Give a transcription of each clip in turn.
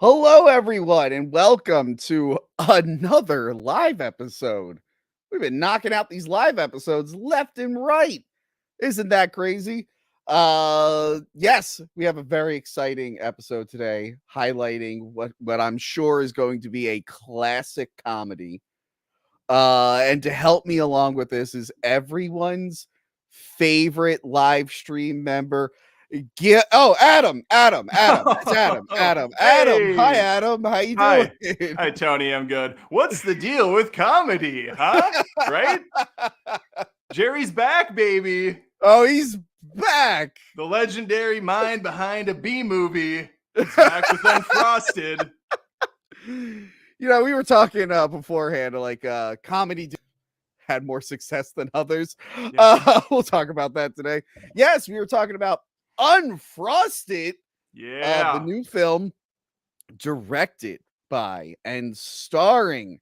Hello, everyone, and welcome to another live episode. We've been knocking out these live episodes left and right. Isn't that crazy? Yes, we have a very exciting episode today, highlighting what I'm sure is going to be a classic comedy. And to help me along with this is everyone's favorite live stream member. Adam. Hi, Hey, Adam. How you doing? hi. Hi, Tony. I'm good. What's the deal with comedy, huh? Right? Jerry's back, baby. Oh, he's back. The legendary mind behind a B movie is back with Unfrosted. We were talking beforehand, like comedy had more success than others. Yeah. We'll talk about that today. Yes, we were talking about Unfrosted, the Yeah. new film directed by and starring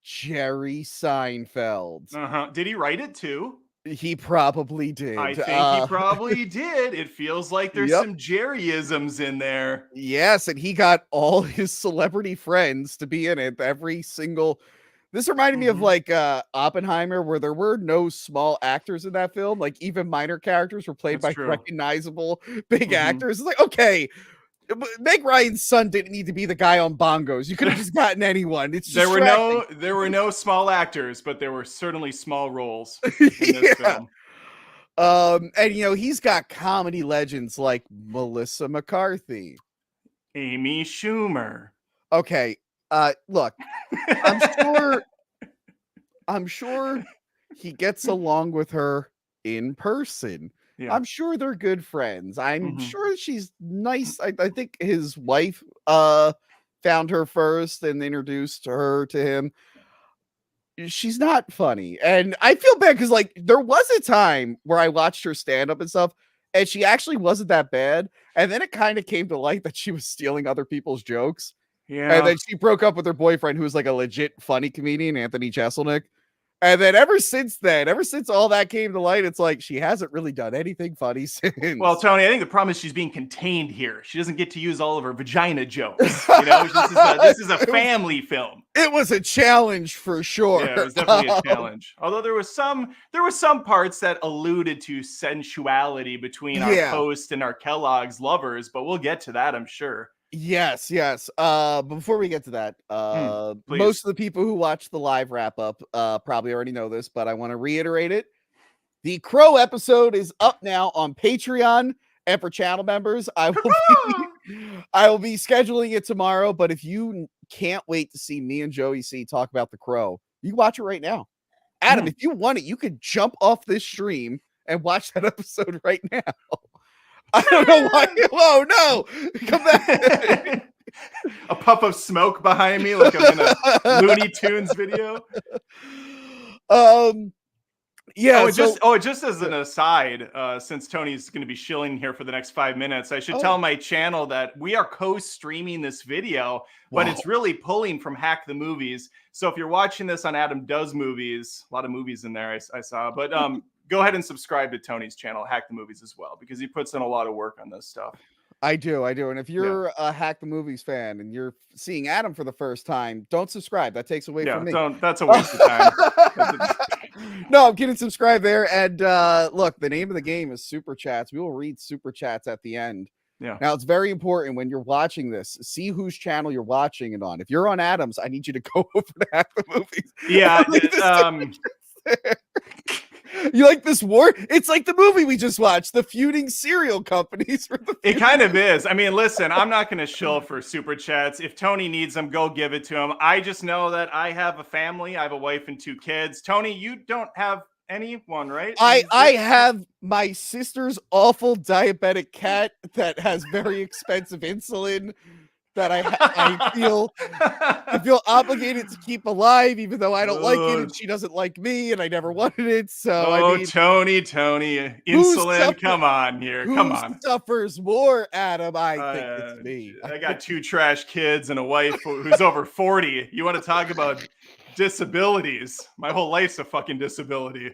Jerry Seinfeld. Did he write it too? He probably did. I think he probably did. It feels like there's Yep. some Jerryisms in there. Yes, and he got all his celebrity friends to be in it. This reminded me of like Oppenheimer, where there were no small actors in that film. Like even minor characters were played That's by true. recognizable big actors. It's like, okay, Meg Ryan's son didn't need to be the guy on bongos. You could have just gotten anyone. It's there were no small actors, but there were certainly small roles in this film. And he's got comedy legends like Melissa McCarthy, Amy Schumer. Okay, look, I'm sure he gets along with her in person. Yeah. I'm sure they're good friends. I'm sure she's nice. I think his wife found her first and introduced her to him. She's not funny. And I feel bad because like there was a time where I watched her stand up and stuff, and she actually wasn't that bad. And then it kind of came to light that she was stealing other people's jokes. Yeah. And then she broke up with her boyfriend, who was like a legit funny comedian, Anthony Jeselnik. And then ever since all that came to light, it's like she hasn't really done anything funny since. Well, Tony, I think the problem is she's being contained here. She doesn't get to use all of her vagina jokes. This is a family film. It was a challenge for sure. Yeah, it was definitely a challenge. Although there was some parts that alluded to sensuality between our host and our Kellogg's lovers, but we'll get to that, I'm sure. Yes. Before we get to that, most of the people who watch the live wrap up probably already know this, but I want to reiterate it. The Crow episode is up now on Patreon, and for channel members, I will be scheduling it tomorrow. But if you can't wait to see me and Joey C talk about the Crow, you can watch it right now. Adam, if you want it, you could jump off this stream and watch that episode right now. I don't know why. Oh no! Come back. A puff of smoke behind me, like I'm in a Looney Tunes video. Yeah. Just as an aside, since Tony's going to be shilling here for the next 5 minutes, I should tell my channel that we are co-streaming this video, but it's really pulling from Hack the Movies. So if you're watching this on Adam Does Movies, a lot of movies in there I saw, but go ahead and subscribe to Tony's channel, Hack the Movies, as well, because he puts in a lot of work on this stuff. I do. And if you're a Hack the Movies fan and you're seeing Adam for the first time, don't subscribe. That takes away from me. That's a waste of time. No, I'm kidding. Subscribe there. And look, the name of the game is Super Chats. We will read Super Chats at the end. Yeah. Now, it's very important when you're watching this, see whose channel you're watching it on. If you're on Adam's, I need you to go over to Hack the Movies. Yeah. You like this war? It's like the movie we just watched, the feuding cereal companies. It kind of is. I mean, listen, I'm not going to shill for Super Chats. If Tony needs them, go give it to him. I just know that I have a family. I have a wife and 2 kids. Tony, you don't have anyone, right? I have my sister's awful diabetic cat that has very expensive insulin that I feel obligated to keep alive, even though I don't like it, and she doesn't like me, and I never wanted it. So Tony, insulin, come on here, come on. Who suffers more, Adam? I think it's me. I got 2 trash kids and a wife who's over 40. You want to talk about disabilities? My whole life's a fucking disability.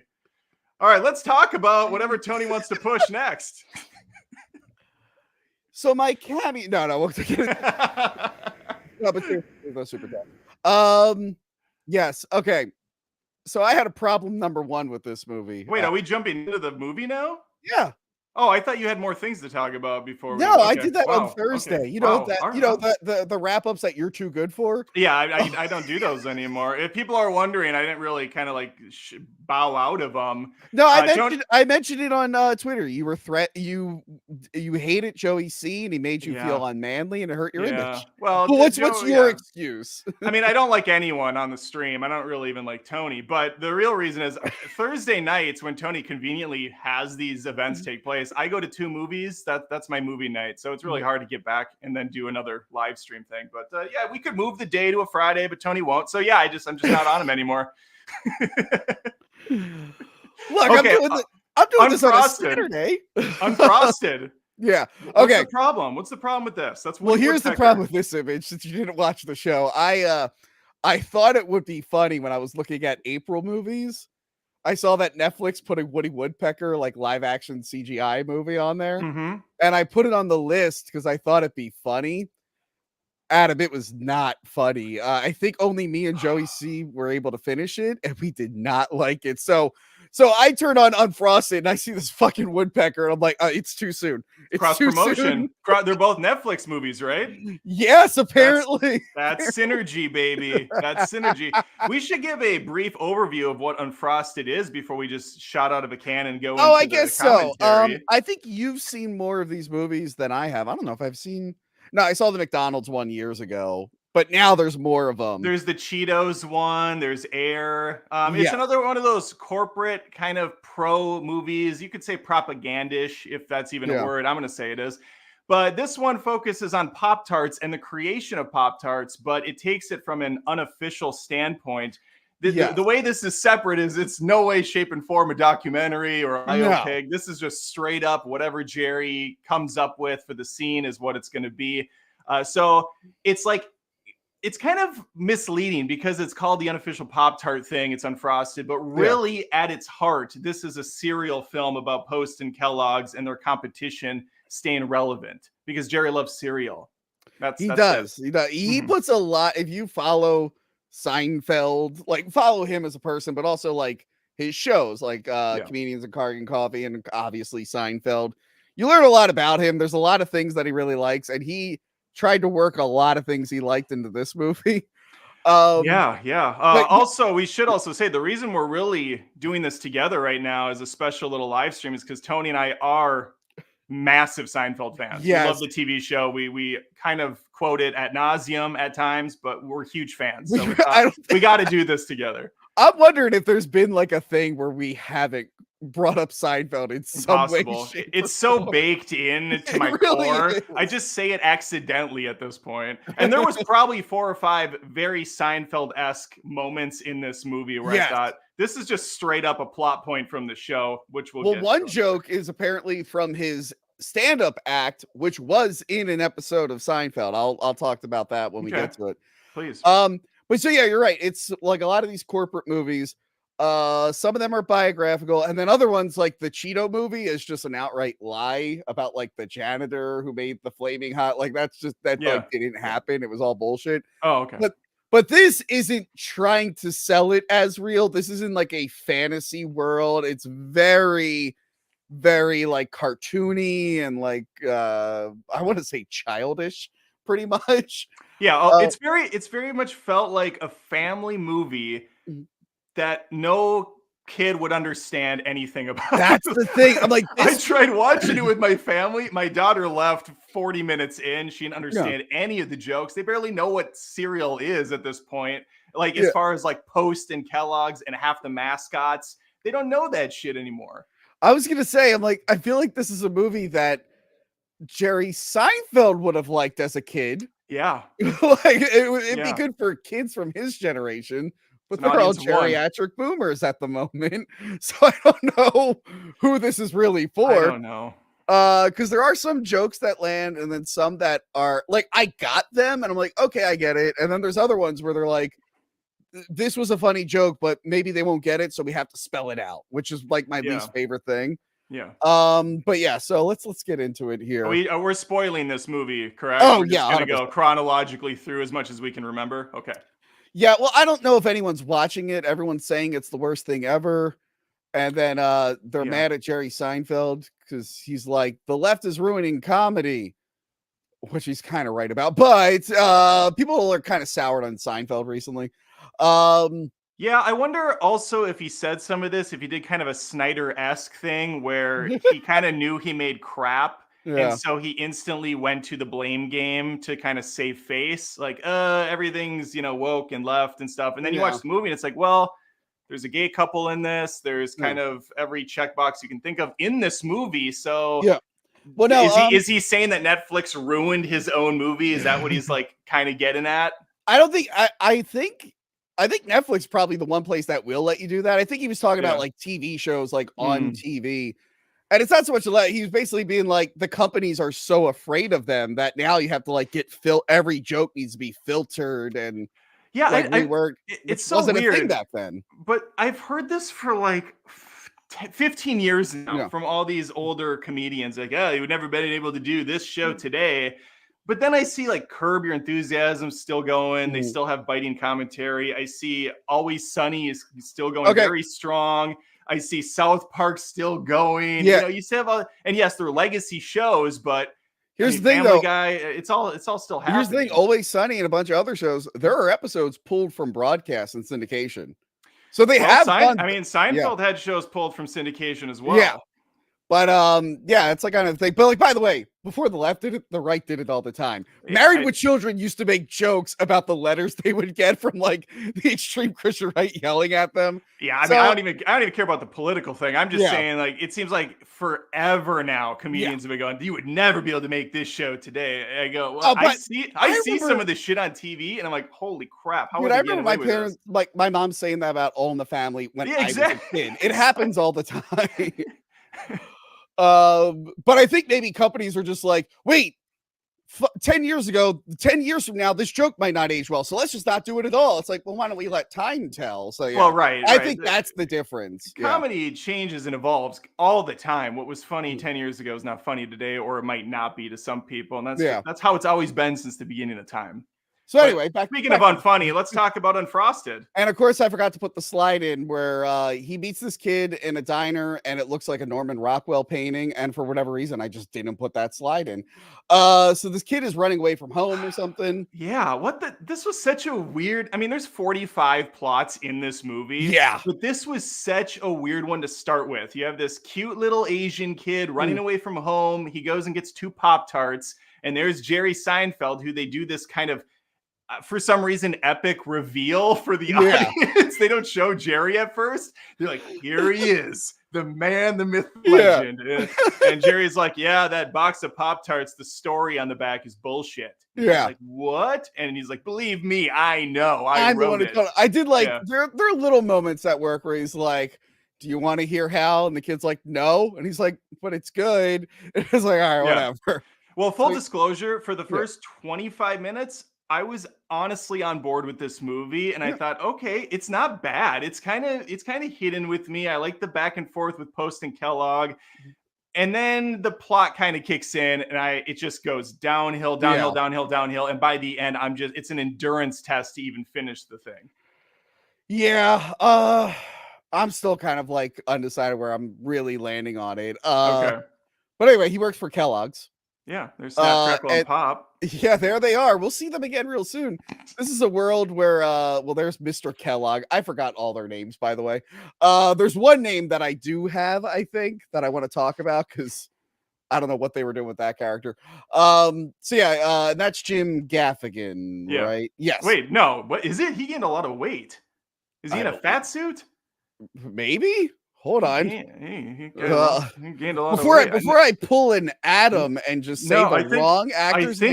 All right, let's talk about whatever Tony wants to push next. So my cameo, no, No, but there's super bad. Yes. Okay. So I had a problem number one with this movie. Wait, are we jumping into the movie now? Yeah. Oh, I thought you had more things to talk about before we. No, I Okay. did that on Wow. Thursday. Okay. You know Wow. All the wrap ups that you're too good for. Yeah, I don't do those anymore. If people are wondering, I didn't really kind of like bow out of them. No, I mentioned it on Twitter. You were you hated Joey C, and he made you feel unmanly, and it hurt your image. Well, what's your excuse? I mean, I don't like anyone on the stream. I don't really even like Tony. But the real reason is Thursday nights when Tony conveniently has these events take place. I go to 2 movies. That's my movie night. So it's really hard to get back and then do another live stream thing. But yeah, we could move the day to a Friday, but Tony won't. So yeah, I'm just not on him anymore. Look, okay, I'm doing this on a Saturday. Unfrosted. Yeah. Okay. What's the problem? What's the problem with this? Here's the problem with this image. Since you didn't watch the show, I thought it would be funny when I was looking at April movies. I saw that Netflix put a Woody Woodpecker like live action CGI movie on there, and I put it on the list because I thought it'd be funny. Adam, it was not funny. I think only me and Joey C were able to finish it, and we did not like it. So I turned on Unfrosted, and I see this fucking woodpecker, and I'm like, it's too soon. It's cross promotion. They're both Netflix movies, right? Yes, apparently. That's synergy, baby. That's synergy. We should give a brief overview of what Unfrosted is before we just shot out of a can and go. I guess so. I think you've seen more of these movies than I have. I don't know if I've seen. No, I saw the McDonald's one years ago, but now there's more of them. There's the Cheetos one. There's Air. It's another one of those corporate kind of pro movies. You could say propagandish, if that's even a word. I'm going to say it is. But this one focuses on Pop-Tarts and the creation of Pop-Tarts, but it takes it from an unofficial standpoint. The way this is separate is it's no way, shape, and form a documentary or a biopic. No. This is just straight up whatever Jerry comes up with for the scene is what it's going to be. So it's like, it's kind of misleading because it's called the unofficial Pop-Tart thing. It's Unfrosted, but really at its heart, this is a cereal film about Post and Kellogg's and their competition staying relevant because Jerry loves cereal. He does. He puts a lot. If you follow Seinfeld, like follow him as a person, but also like his shows, like Comedians and Cargan Coffee, and obviously Seinfeld. You learn a lot about him. There's a lot of things that he really likes, and he tried to work a lot of things he liked into this movie. Also, we should also say the reason we're really doing this together right now as a special little live stream is because Tony and I are massive Seinfeld fans. Yes. We love the TV show. We kind of quote it ad nauseum at times, but we're huge fans. So we got to do this together. I'm wondering if there's been like a thing where we haven't brought up Seinfeld in some way. It's so baked in to my core. I just say it accidentally at this point. And there was probably 4 or 5 very Seinfeld-esque moments in this movie where I thought, this is just straight up a plot point from the show, which we'll get one joke is apparently from his stand-up act, which was in an episode of Seinfeld. I'll talk about that when we get to it. Please. But so yeah, you're right. It's like a lot of these corporate movies. Some of them are biographical, and then other ones like the Cheeto movie is just an outright lie about like the janitor who made the flaming hot. Like like didn't happen. It was all bullshit. Oh, okay. But this isn't trying to sell it as real. This isn't like a fantasy world. It's very, very like cartoony and like I want to say childish, pretty much. Yeah, it's very much felt like a family movie that no kid would understand anything about. That's the thing. I'm like, I tried watching it with my family. My daughter left 40 minutes in. She didn't understand any of the jokes. They barely know what cereal is at this point. Like as far as like Post and Kellogg's and half the mascots, they don't know that shit anymore. I was gonna say, I'm like, I feel like this is a movie that Jerry Seinfeld would have liked as a kid. Yeah, like it'd be good for kids from his generation. But they're all geriatric boomers at the moment. So I don't know who this is really for. I don't know. Because there are some jokes that land and then some that are like, I got them and I'm like, okay, I get it. And then there's other ones where they're like, this was a funny joke, but maybe they won't get it. So we have to spell it out, which is like my least favorite thing. Yeah. But yeah, so let's get into it here. We're spoiling this movie, correct? Oh We're just yeah, gonna 100%. go chronologically through as much as we can remember. Okay. Yeah, well, I don't know if anyone's watching it. Everyone's saying it's the worst thing ever. And then they're mad at Jerry Seinfeld because he's like, the left is ruining comedy, which he's kind of right about. But people are kind of soured on Seinfeld recently. Yeah, I wonder also if he said some of this, if he did kind of a Snyder-esque thing where he kind of knew he made crap. And Yeah. so he instantly went to the blame game to kind of save face, like, everything's, woke and left and stuff. And then you watch the movie and it's like, well, there's a gay couple in this. There's kind of every checkbox you can think of in this movie. So yeah. Well, no, is he saying that Netflix ruined his own movie? Is that what he's like kind of getting at? I don't think I think Netflix probably the one place that will let you do that. I think he was talking about like TV shows like on TV. And it's not so much he was basically being like the companies are so afraid of them that now you have to like every joke needs to be filtered and reworked. It's so wasn't weird a thing back then. But I've heard this for like 15 years now from all these older comedians. Like, yeah, you would never been able to do this show today. But then I see like Curb Your Enthusiasm still going. They still have biting commentary. I see Always Sunny is still going very strong. I see South Park still going. Yeah. You still have and yes, they're legacy shows, but here's the thing, Family though. Guy, it's all still happening. Here's the thing: Always Sunny and a bunch of other shows. There are episodes pulled from broadcast and syndication, so they have. Seinfeld had shows pulled from syndication as well. Yeah, but it's like kind of thing. But like, by the way, before the left did it, the right did it all the time. Married with Children used to make jokes about the letters they would get from like the extreme Christian right yelling at them. Yeah, I don't even care about the political thing. I'm just saying, like, it seems like forever now comedians have been going, you would never be able to make this show today. I go, well, I see some of this shit on TV, and I'm like, holy crap! How would I remember my parents, like my mom saying that about All in the Family when I was a kid. It happens all the time. But I think maybe companies are just like, wait, 10 years from now, this joke might not age well. So let's just not do it at all. It's like, well, why don't we let time tell? So, yeah. Well, right. I think that's the difference. Comedy changes and evolves all the time. What was funny 10 years ago is not funny today, or it might not be to some people. And that's how it's always been since the beginning of time. So anyway, speaking of unfunny, let's talk about Unfrosted. And of course, I forgot to put the slide in where he meets this kid in a diner, and it looks like a Norman Rockwell painting. And for whatever reason, I just didn't put that slide in. So this kid is running away from home or something. Yeah, this was such a weird. I mean, there's 45 plots in this movie. Yeah, but this was such a weird one to start with. You have this cute little Asian kid running away from home. He goes and gets 2 Pop-Tarts, and there's Jerry Seinfeld, who they do this kind of for some reason, epic reveal for the audience. They don't show Jerry at first. They're like, here he is, the man, the myth, legend. And Jerry's like, yeah, that box of Pop-Tarts, the story on the back is bullshit. And he's like, what? And he's like, believe me, I know. I wrote it. I did like, there are little moments at work where he's like, do you want to hear how? And the kid's like, no. And he's like, but it's good. And it's like, all right, whatever. Well, full disclosure, for the first 25 minutes, I was honestly on board with this movie, and I thought, okay, it's not bad. It's kind of hidden with me. I like the back and forth with Post and Kellogg, and then the plot kind of kicks in, and it just goes downhill. And by the end, it's an endurance test to even finish the thing. Yeah, I'm still kind of like undecided where I'm really landing on it. Okay, but anyway, he works for Kellogg's. Yeah, there's Snap, Crackle, and Pop. Yeah, there they are. We'll see them again real soon. This is a world where, there's Mr. Kellogg. I forgot all their names, by the way. There's one name that I do have, I think, that I want to talk about because I don't know what they were doing with that character. And that's Jim Gaffigan, right? Yes. Wait, no. What is it? He gained a lot of weight. Is he in a fat suit? Maybe. Hold on. He gained a lot of weight. Before I pull an Adam and just say wrong actor's name.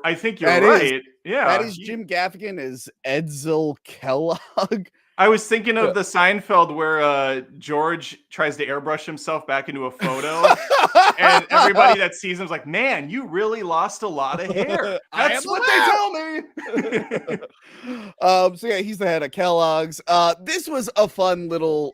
I think you're right. That is Jim Gaffigan is Edsel Kellogg. I was thinking of the Seinfeld where George tries to airbrush himself back into a photo, and everybody that sees him is like, "Man, you really lost a lot of hair." That's what they tell me. He's the head of Kellogg's. This was a fun little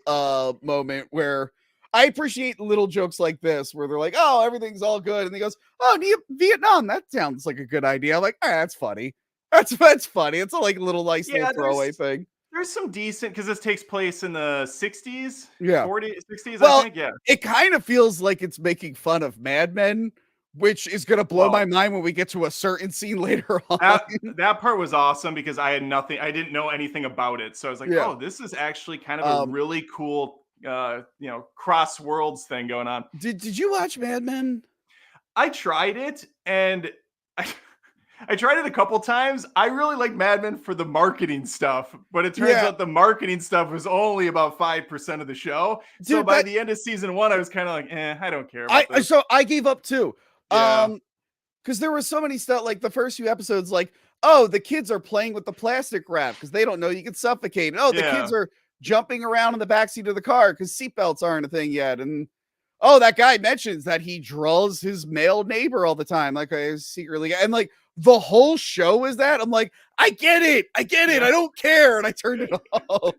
moment where I appreciate little jokes like this where they're like, "Oh, everything's all good," and he goes, "Oh, Vietnam, that sounds like a good idea." I'm like, that's funny. That's funny. It's a like little nice little throwaway thing. There's some decent because this takes place in the 60s, Yeah. 40s, 60s, I Well, think. Yeah. it kind of feels like it's making fun of Mad Men, which is gonna blow my mind when we get to a certain scene later on. That part was awesome because I didn't know anything about it. So I was like, oh, this is actually kind of a really cool cross worlds thing going on. Did you watch Mad Men? I tried it and I tried it a couple times. I really like Mad Men for the marketing stuff, but it turns out the marketing stuff was only about 5% of the show. Dude, so by the end of season 1, I was kind of like, I don't care about this. So I gave up too. Because there was so many stuff, like the first few episodes, like, oh, the kids are playing with the plastic wrap because they don't know you can suffocate. Oh, the kids are jumping around in the backseat of the car because seatbelts aren't a thing yet. And oh, that guy mentions that he draws his male neighbor all the time, like I secretly, and like the whole show is that. I'm like, I get it. I don't care. And I turned it off.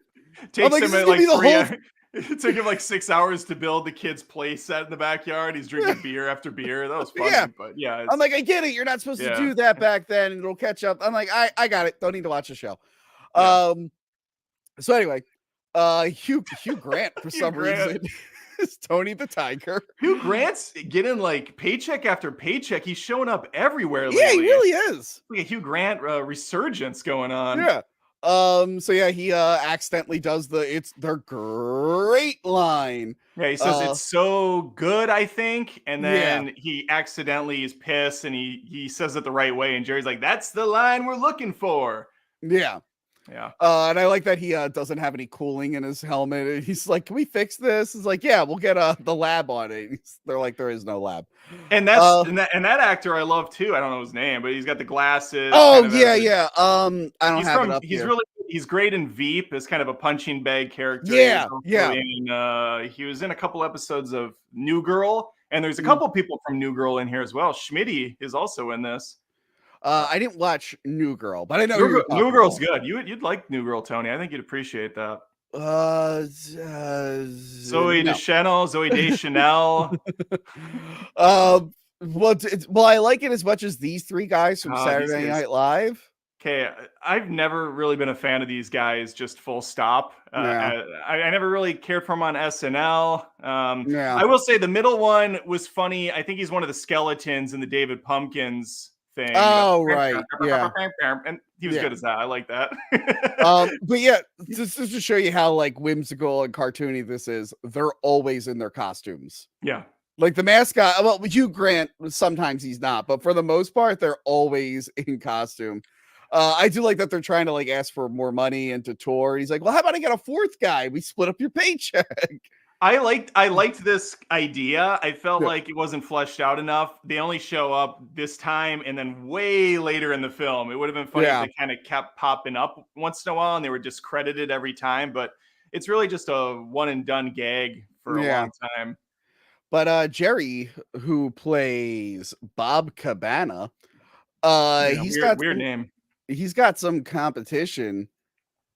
Takes him like it took him like 6 hours to build the kid's play set in the backyard. He's drinking beer after beer. That was funny, but I'm like, I get it. You're not supposed to do that back then, and it'll catch up. I'm like, I got it. Don't need to watch the show. So anyway, Hugh Grant for some reason is Tony the Tiger. Hugh Grant's getting like paycheck after paycheck. He's showing up everywhere lately. Yeah, he really is. Like a Hugh Grant resurgence going on. Yeah. So yeah, he accidentally does it's their great line. Yeah, he says it's so good, I think, and then he accidentally is pissed and he says it the right way, and Jerry's like, that's the line we're looking for. Yeah. And I like that he doesn't have any cooling in his helmet. He's like, can we fix this? It's like, yeah, we'll get the lab on it. They're like, there is no lab. And that's and that actor I love too. I don't know his name, but he's got the glasses. Oh yeah. I don't have it up here. He's great in Veep as kind of a punching bag character. Yeah. He was in a couple episodes of New Girl, and there's a couple people from New Girl in here as well. Schmitty is also in this. I didn't watch New Girl, but I know New Girl's good. You'd like New Girl, Tony. I think you'd appreciate that. Zoe Deschanel. Well, I like it as much as these three guys from Saturday Night Live. Okay, I've never really been a fan of these guys, just full stop. I never really cared for him on SNL. I will say the middle one was funny. I think he's one of the skeletons in the David Pumpkins thing. Oh, right. Yeah. And he was good as that. I like that. But yeah, just to show you how like whimsical and cartoony this is, they're always in their costumes. Yeah. Like the mascot, well, Hugh Grant, sometimes he's not, but for the most part, they're always in costume. I do like that they're trying to like ask for more money and to tour. He's like, well, how about I get a fourth guy? We split up your paycheck. I liked this idea. I felt like it wasn't fleshed out enough. They only show up this time and then way later in the film. It would have been funny if they kind of kept popping up once in a while and they were discredited every time. But it's really just a one and done gag for a long time. But Jerry, who plays Bob Cabana, he's got weird name. He's got some competition,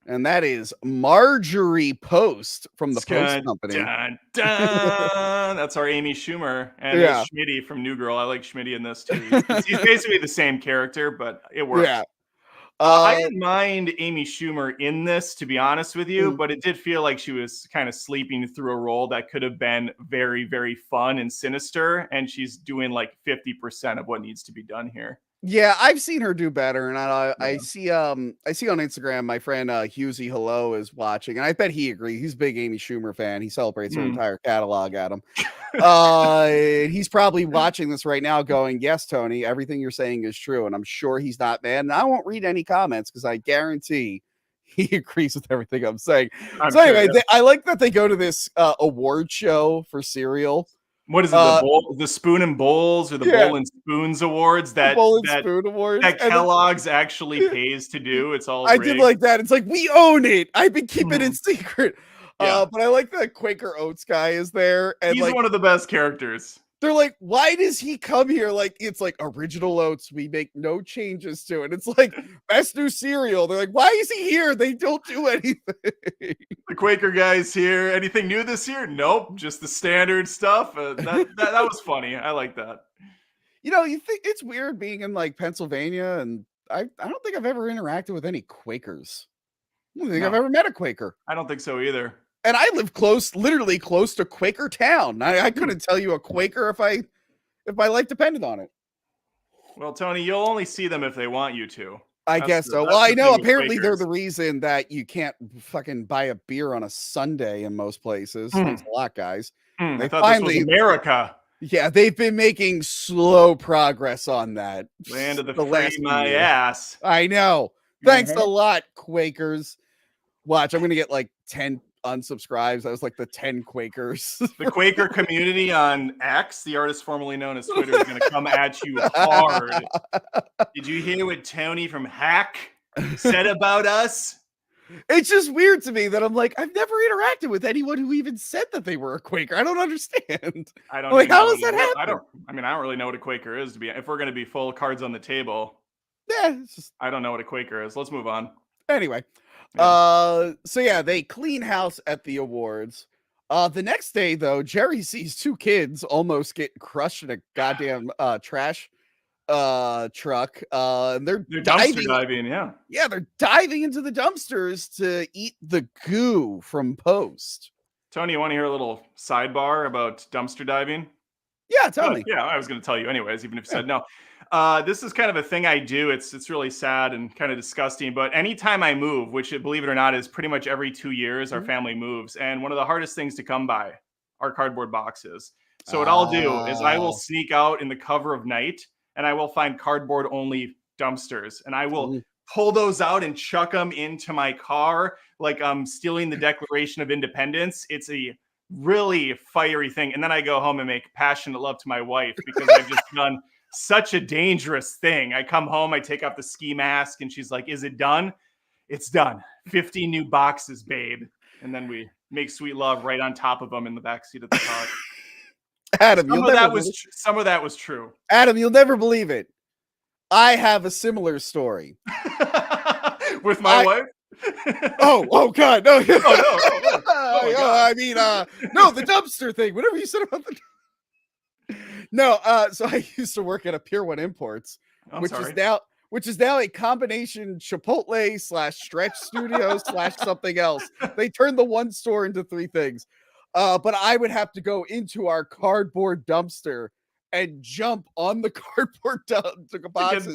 and that is Marjorie Post from the Post Company. Dun, dun. That's our Amy Schumer and Schmitty from New Girl. I like Schmitty in this too. He's basically the same character, but it works. Yeah. I didn't mind Amy Schumer in this, to be honest with you, but it did feel like she was kind of sleeping through a role that could have been very, very fun and sinister, and she's doing like 50% of what needs to be done here. Yeah, I've seen her do better, and I see on Instagram my friend Husey Hello is watching, and I bet he agrees. He's a big Amy Schumer fan. He celebrates her entire catalog at him. And he's probably watching this right now, going, "Yes, Tony, everything you're saying is true," and I'm sure he's not mad. And I won't read any comments because I guarantee he agrees with everything I'm saying. Anyway, I like that they go to this award show for cereal. What is it? The Spoon and Bowls or the Bowl and Spoons Awards that Spoon Awards that Kellogg's actually pays to do. It's all I did like that. It's like, we own it. I've been keeping it secret. But I like that Quaker Oats guy is there. And he's one of the best characters. they're like, why does he come here? Like, it's like original oats. We make no changes to it. It's like best new cereal. They're like, why is he here? They don't do anything. The Quaker guy's here. Anything new this year? Nope. Just the standard stuff. That was funny. I like that. You know, you think it's weird being in like Pennsylvania, and I don't think I've ever interacted with any Quakers. I don't think I've ever met a Quaker. I don't think so either. And I live literally close to Quaker Town. I couldn't tell you a Quaker if my life depended on it. Well, Tony, you'll only see them if they want you to. I guess so. Well, I know apparently they're the reason that you can't fucking buy a beer on a Sunday in most places. Thanks a lot, guys. I thought this was America. Yeah, they've been making slow progress on that. Land of the free my ass. I know. Thanks a lot, Quakers. Watch, I'm going to get like 10 unsubscribes. That was like the 10 Quakers. The Quaker community on X, the artist formerly known as Twitter, is going to come at you hard. Did you hear what Tony from Hack said about us? It's just weird to me that I'm like, I've never interacted with anyone who even said that they were a Quaker. I don't understand. I don't like, how does that happen? I don't really know what a Quaker is, if we're going to be full cards on the table. Yeah, I don't know what a Quaker is. Let's move on. Anyway. So yeah, they clean house at the awards. The next day, though, Jerry sees two kids almost get crushed in a goddamn trash truck. And they're diving. Yeah, they're diving into the dumpsters to eat the goo from Post. Tony, you want to hear a little sidebar about dumpster diving? Yeah, tell me. Yeah, I was going to tell you anyways, even if you said no. This is kind of a thing I do. It's really sad and kind of disgusting. But anytime I move, which, believe it or not, is pretty much every 2 years, our family moves. And one of the hardest things to come by are cardboard boxes. So what I'll do is I will sneak out in the cover of night, and I will find cardboard only dumpsters, and I will pull those out and chuck them into my car like I'm stealing the Declaration of Independence. It's a really fiery thing. And then I go home and make passionate love to my wife because I've just done such a dangerous thing. I come home, I take off the ski mask, and she's like, is it done? It's done. 50 new boxes, babe. And then we make sweet love right on top of them in the backseat of the car. Adam, some of that was true. Adam, you'll never believe it. I have a similar story. With my wife? oh God, no. I mean, no, the dumpster thing, whatever you said about the No, so I used to work at a Pier 1 Imports, which is now a combination Chipotle / Stretch Studios / something else. They turned the one store into three things. But I would have to go into our cardboard dumpster and jump on the cardboard boxes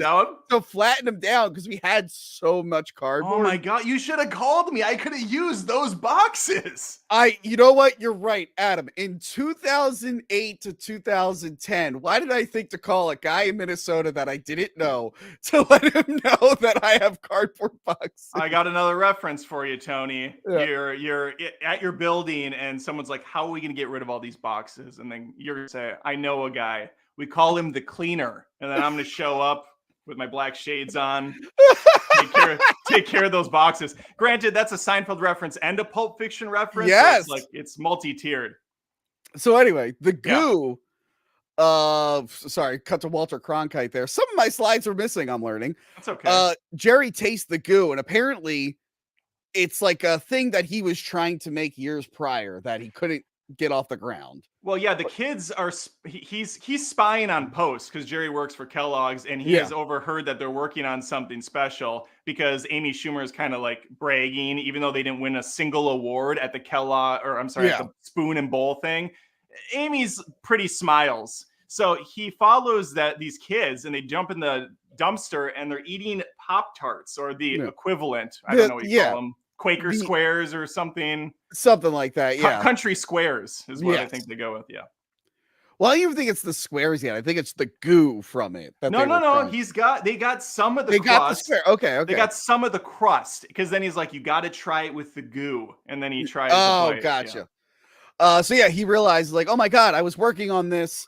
to flatten them down because we had so much cardboard. Oh my God, you should have called me. I could have used those boxes. You know what? You're right, Adam. In 2008 to 2010, why did I think to call a guy in Minnesota that I didn't know to let him know that I have cardboard boxes? I got another reference for you, Tony. Yeah. You're at your building and someone's like, how are we going to get rid of all these boxes? And then you're going to say, I know a guy. We call him the cleaner. And then I'm going to show up with my black shades on, take care of those boxes. Granted, that's a Seinfeld reference and a Pulp Fiction reference. Yes. So it's multi-tiered. So anyway, the goo, sorry, cut to Walter Cronkite there. Some of my slides are missing, I'm learning. That's okay. Jerry tastes the goo, and apparently it's like a thing that he was trying to make years prior that he couldn't get off the ground. Well, yeah, the kids are, he's spying on Post because Jerry works for Kellogg's, and he has overheard that they're working on something special because Amy Schumer is kind of like bragging, even though they didn't win a single award at the at the spoon and bowl thing. Amy's pretty smiles. So he follows these kids, and they jump in the dumpster, and they're eating Pop-Tarts or the equivalent. I don't know what you call them. Quaker Squares or something. Something like that, yeah. Country Squares is what I think they go with, yeah. Well, I don't even think it's the squares yet. I think it's the goo from it. No. They got some of the crust. Got the square. Okay. They got some of the crust because then he's like, you got to try it with the goo. And then he tries gotcha. Yeah. So yeah, he realized like, oh my God, I was working on this.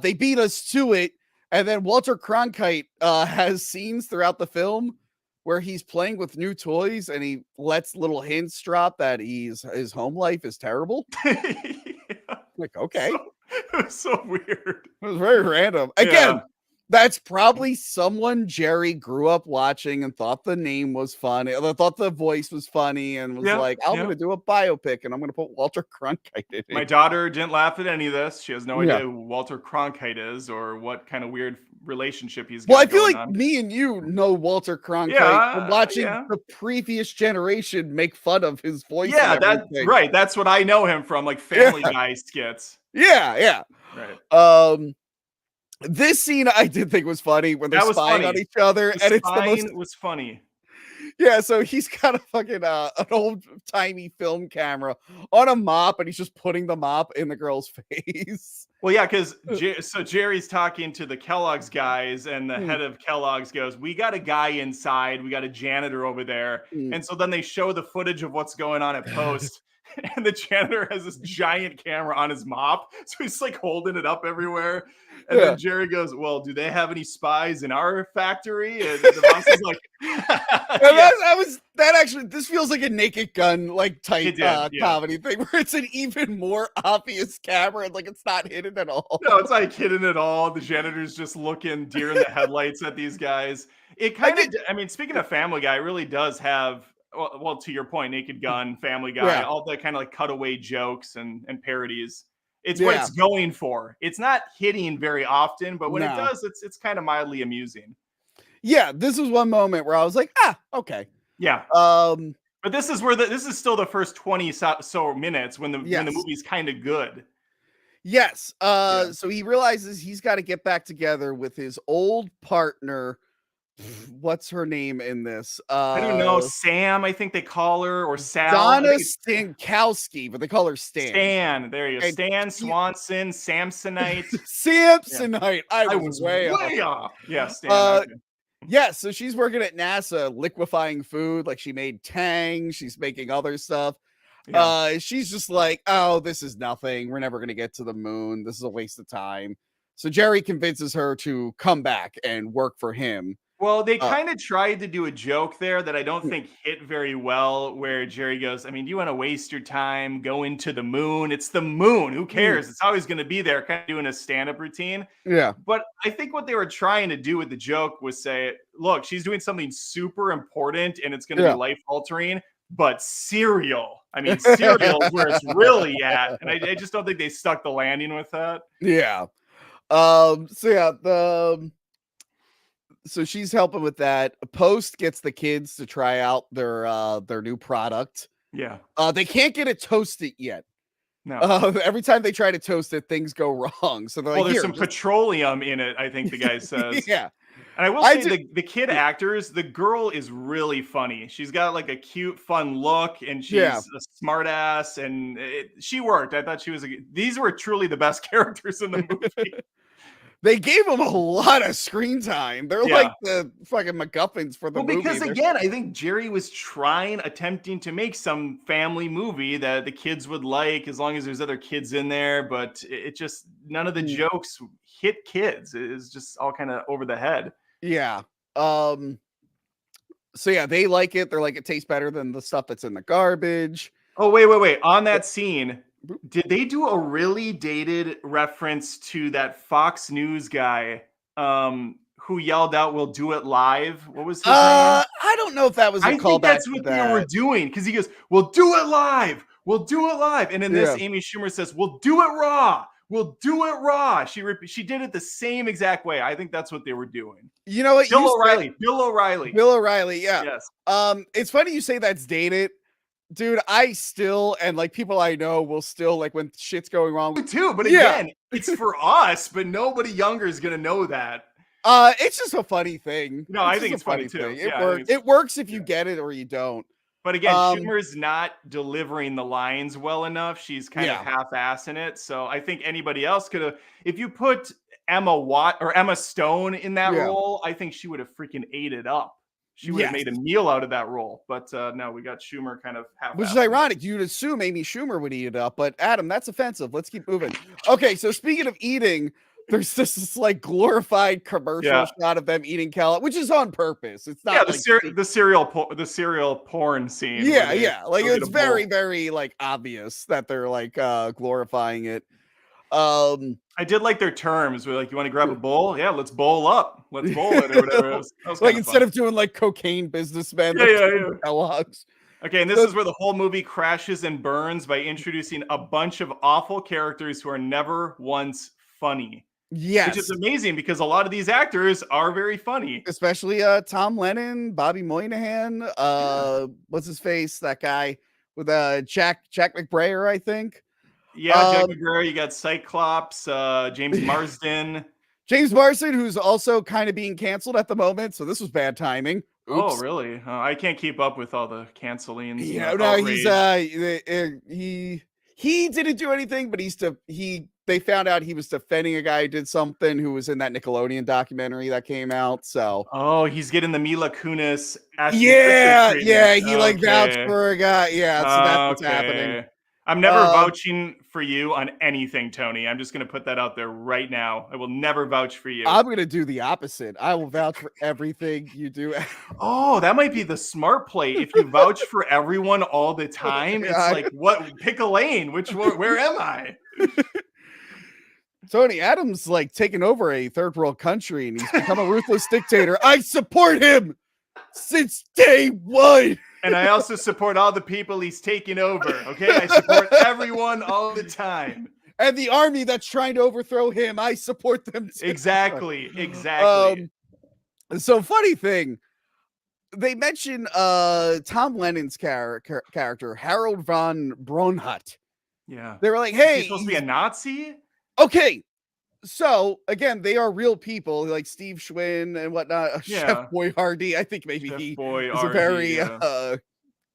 They beat us to it. And then Walter Cronkite has scenes throughout the film where he's playing with new toys and he lets little hints drop that his home life is terrible. Like, okay. It was so weird. It was very random. Again, that's probably someone Jerry grew up watching and thought the name was funny. Or thought the voice was funny and was like, I'm going to do a biopic and I'm going to put Walter Cronkite in it. My daughter didn't laugh at any of this. She has no Yeah. idea who Walter Cronkite is or what kind of weird relationship he's got. Well, I feel going like on. me and you know Walter Cronkite from watching the previous generation make fun of his voice. Yeah, that's right. That's what I know him from, like Family Guy skits. Yeah. Right. This scene I did think was funny when they're spying on each other, and it's the most was funny. Yeah, so he's got a fucking an old timey film camera on a mop, and he's just putting the mop in the girl's face. Well, yeah, because so Jerry's talking to the Kellogg's guys, and the head of Kellogg's goes, "We got a guy inside. We got a janitor over there." And so then they show the footage of what's going on at post. And the janitor has this giant camera on his mop, so he's like holding it up everywhere. And then Jerry goes, "Well, do they have any spies in our factory?" And the boss is like, that actually, this feels like a Naked Gun like type comedy thing where it's an even more obvious camera and like it's not hidden at all. No, it's not hidden at all. The janitor's just looking deer in the headlights at these guys. It kind of, I mean, speaking of Family Guy, it really does have. Well, to your point, Naked Gun, Family Guy, all the kind of like cutaway jokes and parodies. It's what it's going for. It's not hitting very often, but when it does, it's kind of mildly amusing. Yeah, this was one moment where I was like, okay. Yeah. But this is where this is still the first 20 so minutes when the movie's kind of good. Yes. So he realizes he's got to get back together with his old partner. What's her name in this? I don't know. Sam, I think they call her, or Sal. Donna Stankowski, but they call her Stan. Stan, there you go. Stan Swanson, Samsonite. Samsonite. I was way off. Yeah, Stan. Yeah, so she's working at NASA liquefying food. Like she made Tang. She's making other stuff. Yeah. She's just like, oh, this is nothing. We're never going to get to the moon. This is a waste of time. So Jerry convinces her to come back and work for him. Well, they kind of tried to do a joke there that I don't think hit very well, where Jerry goes, I mean, do you want to waste your time going to the moon? It's the moon. Who cares? It's always going to be there, kind of doing a stand-up routine. Yeah. But I think what they were trying to do with the joke was say, look, she's doing something super important and it's going to be life-altering, but cereal. I mean, cereal is where it's really at. And I just don't think they stuck the landing with that. Yeah. So she's helping with that. Post gets the kids to try out their new product. Yeah. They can't get it toasted yet. No. Every time they try to toast it, things go wrong. So they're like, there's some petroleum in it, I think the guy says. Yeah. And I will say the kid actors, the girl is really funny. She's got like a cute, fun look, and she's a smart ass, and she worked. I thought these were truly the best characters in the movie. They gave them a lot of screen time. They're like the fucking MacGuffins for the movie. Because again, I think Jerry was attempting to make some family movie that the kids would like, as long as there's other kids in there. But it just, none of the jokes hit kids. It's just all kind of over the head. Yeah. So yeah, they like it. They're like, it tastes better than the stuff that's in the garbage. Oh, wait. On that scene, did they do a really dated reference to that Fox News guy who yelled out, "We'll do it live"? What was his name? I don't know if that was a callback. I think that's what they were doing, because he goes, "We'll do it live. We'll do it live." And in this, Amy Schumer says, "We'll do it raw. We'll do it raw." She did it the same exact way. I think that's what they were doing. You know what? Bill O'Reilly. Yeah. Yes. It's funny you say that's dated. Dude, I still, and like people I know will still, like when shit's going wrong. Me too, but again, it's for us, but nobody younger is going to know that. It's just a funny thing. No, I think it's funny too. It works if you get it or you don't. But again, Schumer's not delivering the lines well enough. She's kind of half-assing it. So I think anybody else could have, if you put Emma Stone in that role, I think she would have freaking ate it up. She would have made a meal out of that role. But no, we got Schumer kind of half-assed. Which is ironic. You'd assume Amy Schumer would eat it up. But Adam, that's offensive. Let's keep moving. Okay, so speaking of eating, there's this like glorified commercial shot of them eating Kellogg, which is on purpose. It's not the cereal porn scene. Yeah. Like it's very, very like obvious that they're like glorifying it. I did like their terms. We're like, you want to grab a bowl? Yeah, let's bowl up. Let's bowl it or whatever. That was like fun. instead of doing like cocaine businessmen, yeah. Kellogg's. Okay, and this is where the whole movie crashes and burns by introducing a bunch of awful characters who are never once funny. Yes. Which is amazing because a lot of these actors are very funny. Especially Tom Lennon, Bobby Moynihan, what's his face? That guy with Jack McBrayer, I think. Yeah, Jack McBrayer, you got Cyclops, James Marsden. James Marsden, who's also kind of being canceled at the moment, so this was bad timing. Oops. Oh, really? I can't keep up with all the cancelings. Yeah, no, he didn't do anything, but they found out he was defending a guy who did something who was in that Nickelodeon documentary that came out. So he's getting the Mila Kunis. He like vouched for a guy. Yeah, so that's what's happening. I'm never vouching for you on anything, Tony. I'm just going to put that out there right now. I will never vouch for you. I'm going to do the opposite. I will vouch for everything you do. Oh, that might be the smart play. If you vouch for everyone all the time, it's like, what? Pick a lane. Where am I? Tony Adams like taking over a third world country and he's become a ruthless dictator. I support him since day one. And I also support all the people he's taking over. Okay, I support everyone all the time. And the army that's trying to overthrow him, I support them too. Exactly. So funny thing, they mention Tom Lennon's character, Harold von Braunhut. Yeah. They were like, hey, he's supposed to be a Nazi? Okay. So again, they are real people like Steve Schwinn and whatnot. Chef Boyardee. I think maybe he is a very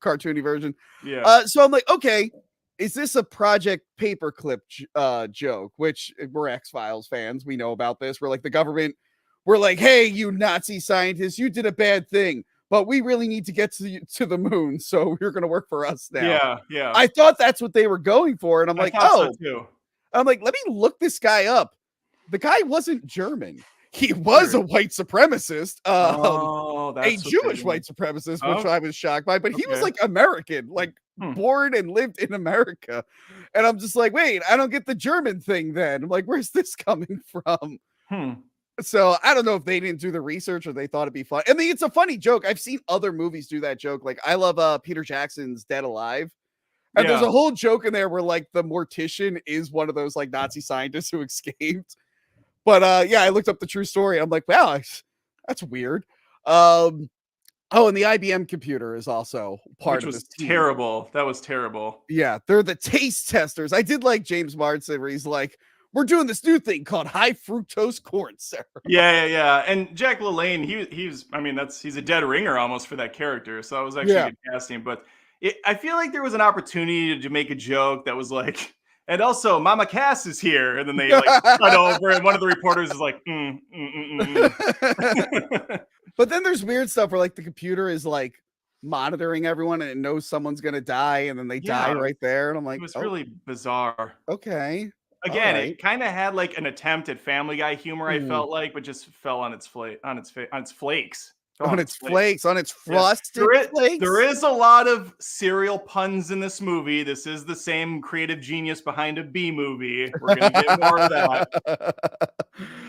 cartoony version. Yeah. So I'm like, okay, is this a Project Paperclip joke? Which we're X-Files fans. We know about this. We're like the government. We're like, hey, you Nazi scientists, you did a bad thing, but we really need to get to the moon, so you're going to work for us now. Yeah. I thought that's what they were going for, and I'm like, so too. I'm like, let me look this guy up. The guy wasn't German. He was a white supremacist, a Jewish white supremacist, which I was shocked by, but he was like American, like born and lived in America. And I'm just like, wait, I don't get the German thing then. I'm like, where's this coming from? So I don't know if they didn't do the research or they thought it'd be fun. I mean, it's a funny joke. I've seen other movies do that joke. Like I love Peter Jackson's Dead Alive. And there's a whole joke in there where like the mortician is one of those like Nazi scientists who escaped. But I looked up the true story. I'm like, wow, that's weird. And the IBM computer is also part of this team. Terrible. That was terrible. Yeah, they're the taste testers. I did like James Marsden where he's like, we're doing this new thing called high fructose corn syrup. Yeah. And Jack LaLanne, he's a dead ringer almost for that character. So that was actually good casting. But I feel like there was an opportunity to make a joke that was like, and also Mama Cass is here. And then they like cut over and one of the reporters is like, But then there's weird stuff where like the computer is like monitoring everyone and it knows someone's going to die. And then they die right there. And I'm like, it was really bizarre. Okay. Again, it kind of had like an attempt at Family Guy humor, I felt like, but just fell on its flakes. On its frosted flakes. There is a lot of cereal puns in this movie. This is the same creative genius behind a B movie. We're going to get more of that.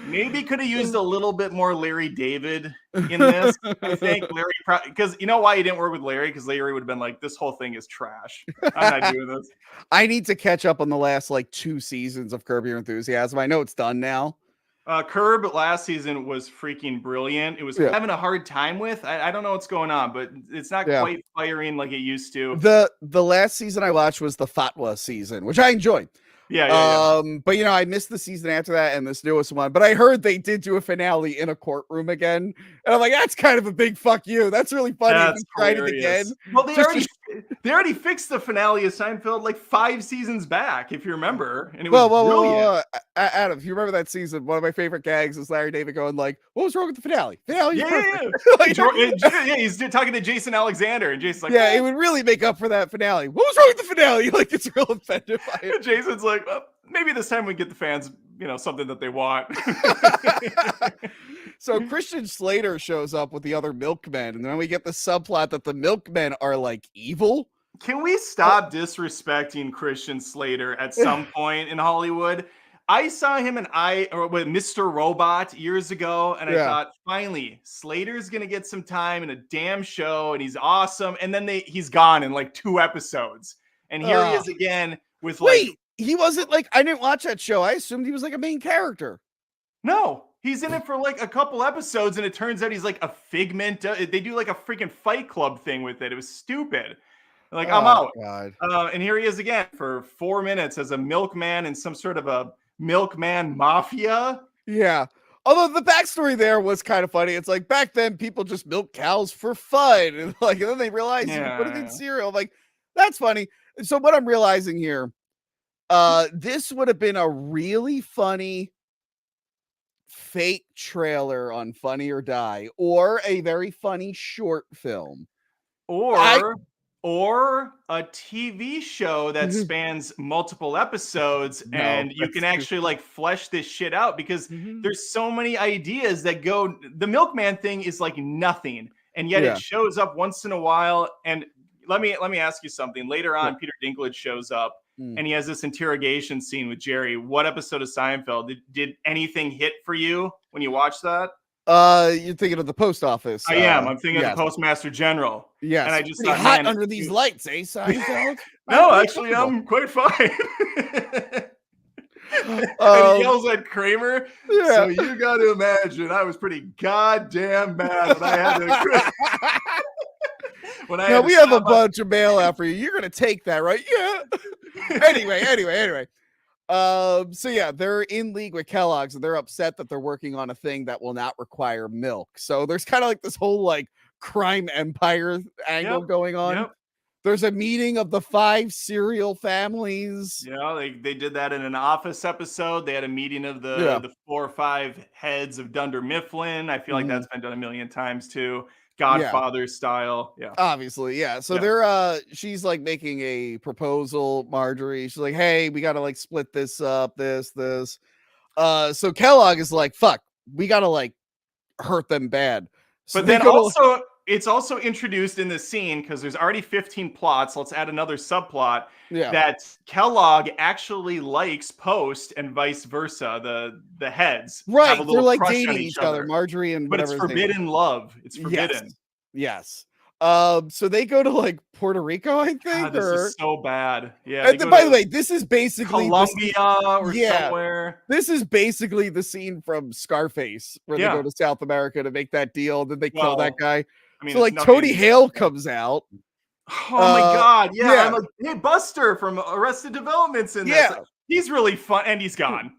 Maybe could have used a little bit more Larry David in this. I think Larry, because you know why he didn't work with Larry? Because Larry would have been like, this whole thing is trash. I'm not doing this. I need to catch up on the last like 2 seasons of Curb Your Enthusiasm. I know it's done now. Curb last season was freaking brilliant. It was having a hard time with. I don't know what's going on, but it's not quite firing like it used to. The last season I watched was the Fatwa season, which I enjoyed. But I missed the season after that and this newest one. But I heard they did do a finale in a courtroom again, and I'm like, that's kind of a big fuck you. That's really funny. That's tried it again. Well, they already fixed the finale of Seinfeld like 5 seasons back, if you remember, and it was brilliant. Adam, if you remember that season, one of my favorite gags is Larry David going like, "What was wrong with the finale? Finale, He's talking to Jason Alexander, and Jason's like, it would really make up for that finale. What was wrong with the finale? Like, it's real offended by it. Jason's like, well, maybe this time we get the fans, something that they want. So Christian Slater shows up with the other milkmen, and then we get the subplot that the milkmen are like evil. Can we stop disrespecting Christian Slater at some point in Hollywood? I saw him with Mr. Robot years ago, and I thought, finally, Slater's gonna get some time in a damn show, and he's awesome. And then he's gone in like 2 episodes, and here he is again with he wasn't like, I didn't watch that show. I assumed he was like a main character. No, he's in it for like a couple episodes, and it turns out he's like a figment. They do like a freaking Fight Club thing with it. It was stupid. Like, I'm out. God. And here he is again for 4 minutes as a milkman in some sort of a milkman mafia. Yeah. Although the backstory there was kind of funny. It's like back then people just milk cows for fun. And like, and then they realized you can put it in cereal. I'm like, that's funny. So what I'm realizing here, this would have been a really funny fake trailer on Funny or Die, or a very funny short film. Or a TV show that spans multiple episodes, and you can actually like flesh this shit out, because there's so many ideas that go. The milkman thing is like nothing, and yet it shows up once in a while. And let me ask you something. Later on, Peter Dinklage shows up, and he has this interrogation scene with Jerry. What episode of Seinfeld did anything hit for you when you watched that? You're thinking of the post office. I am. I'm thinking of the Postmaster General. Yes. And I just thought, hot under these lights, eh, Seinfeld? No, actually, I'm quite fine. And he yells at Kramer. Yeah. So you got to imagine, I was pretty goddamn mad when I had to. We have a bunch of mail out for you. You're gonna take that, right? Yeah. Anyway. So yeah, they're in league with Kellogg's, and they're upset that they're working on a thing that will not require milk. So there's kind of like this whole like crime empire angle going on. There's a meeting of the 5 cereal families. Yeah, they did that in an Office episode. They had a meeting of the 4 or 5 heads of Dunder Mifflin. I feel like that's been done a million times too. Godfather style. Yeah. Obviously, yeah. So they're she's like making a proposal, Marjorie. She's like, hey, we gotta like split this up, this. So Kellogg is like, fuck, we gotta like hurt them bad. So but then also it's also introduced in this scene, because there's already 15 plots. Let's add another subplot that Kellogg actually likes Post and vice versa. The heads right, they're like dating each other, Marjorie and but it's forbidden love. It's forbidden. Yes. So they go to like Puerto Rico, I think. God, this is so bad. Yeah. And by the way, this is basically Colombia or somewhere. This is basically the scene from Scarface where they go to South America to make that deal. Then they kill that guy. I mean, so like Tony Hale comes out. Oh my God. Yeah. I'm like, hey, Buster from Arrested Development's in this. Yeah. He's really fun, and he's gone.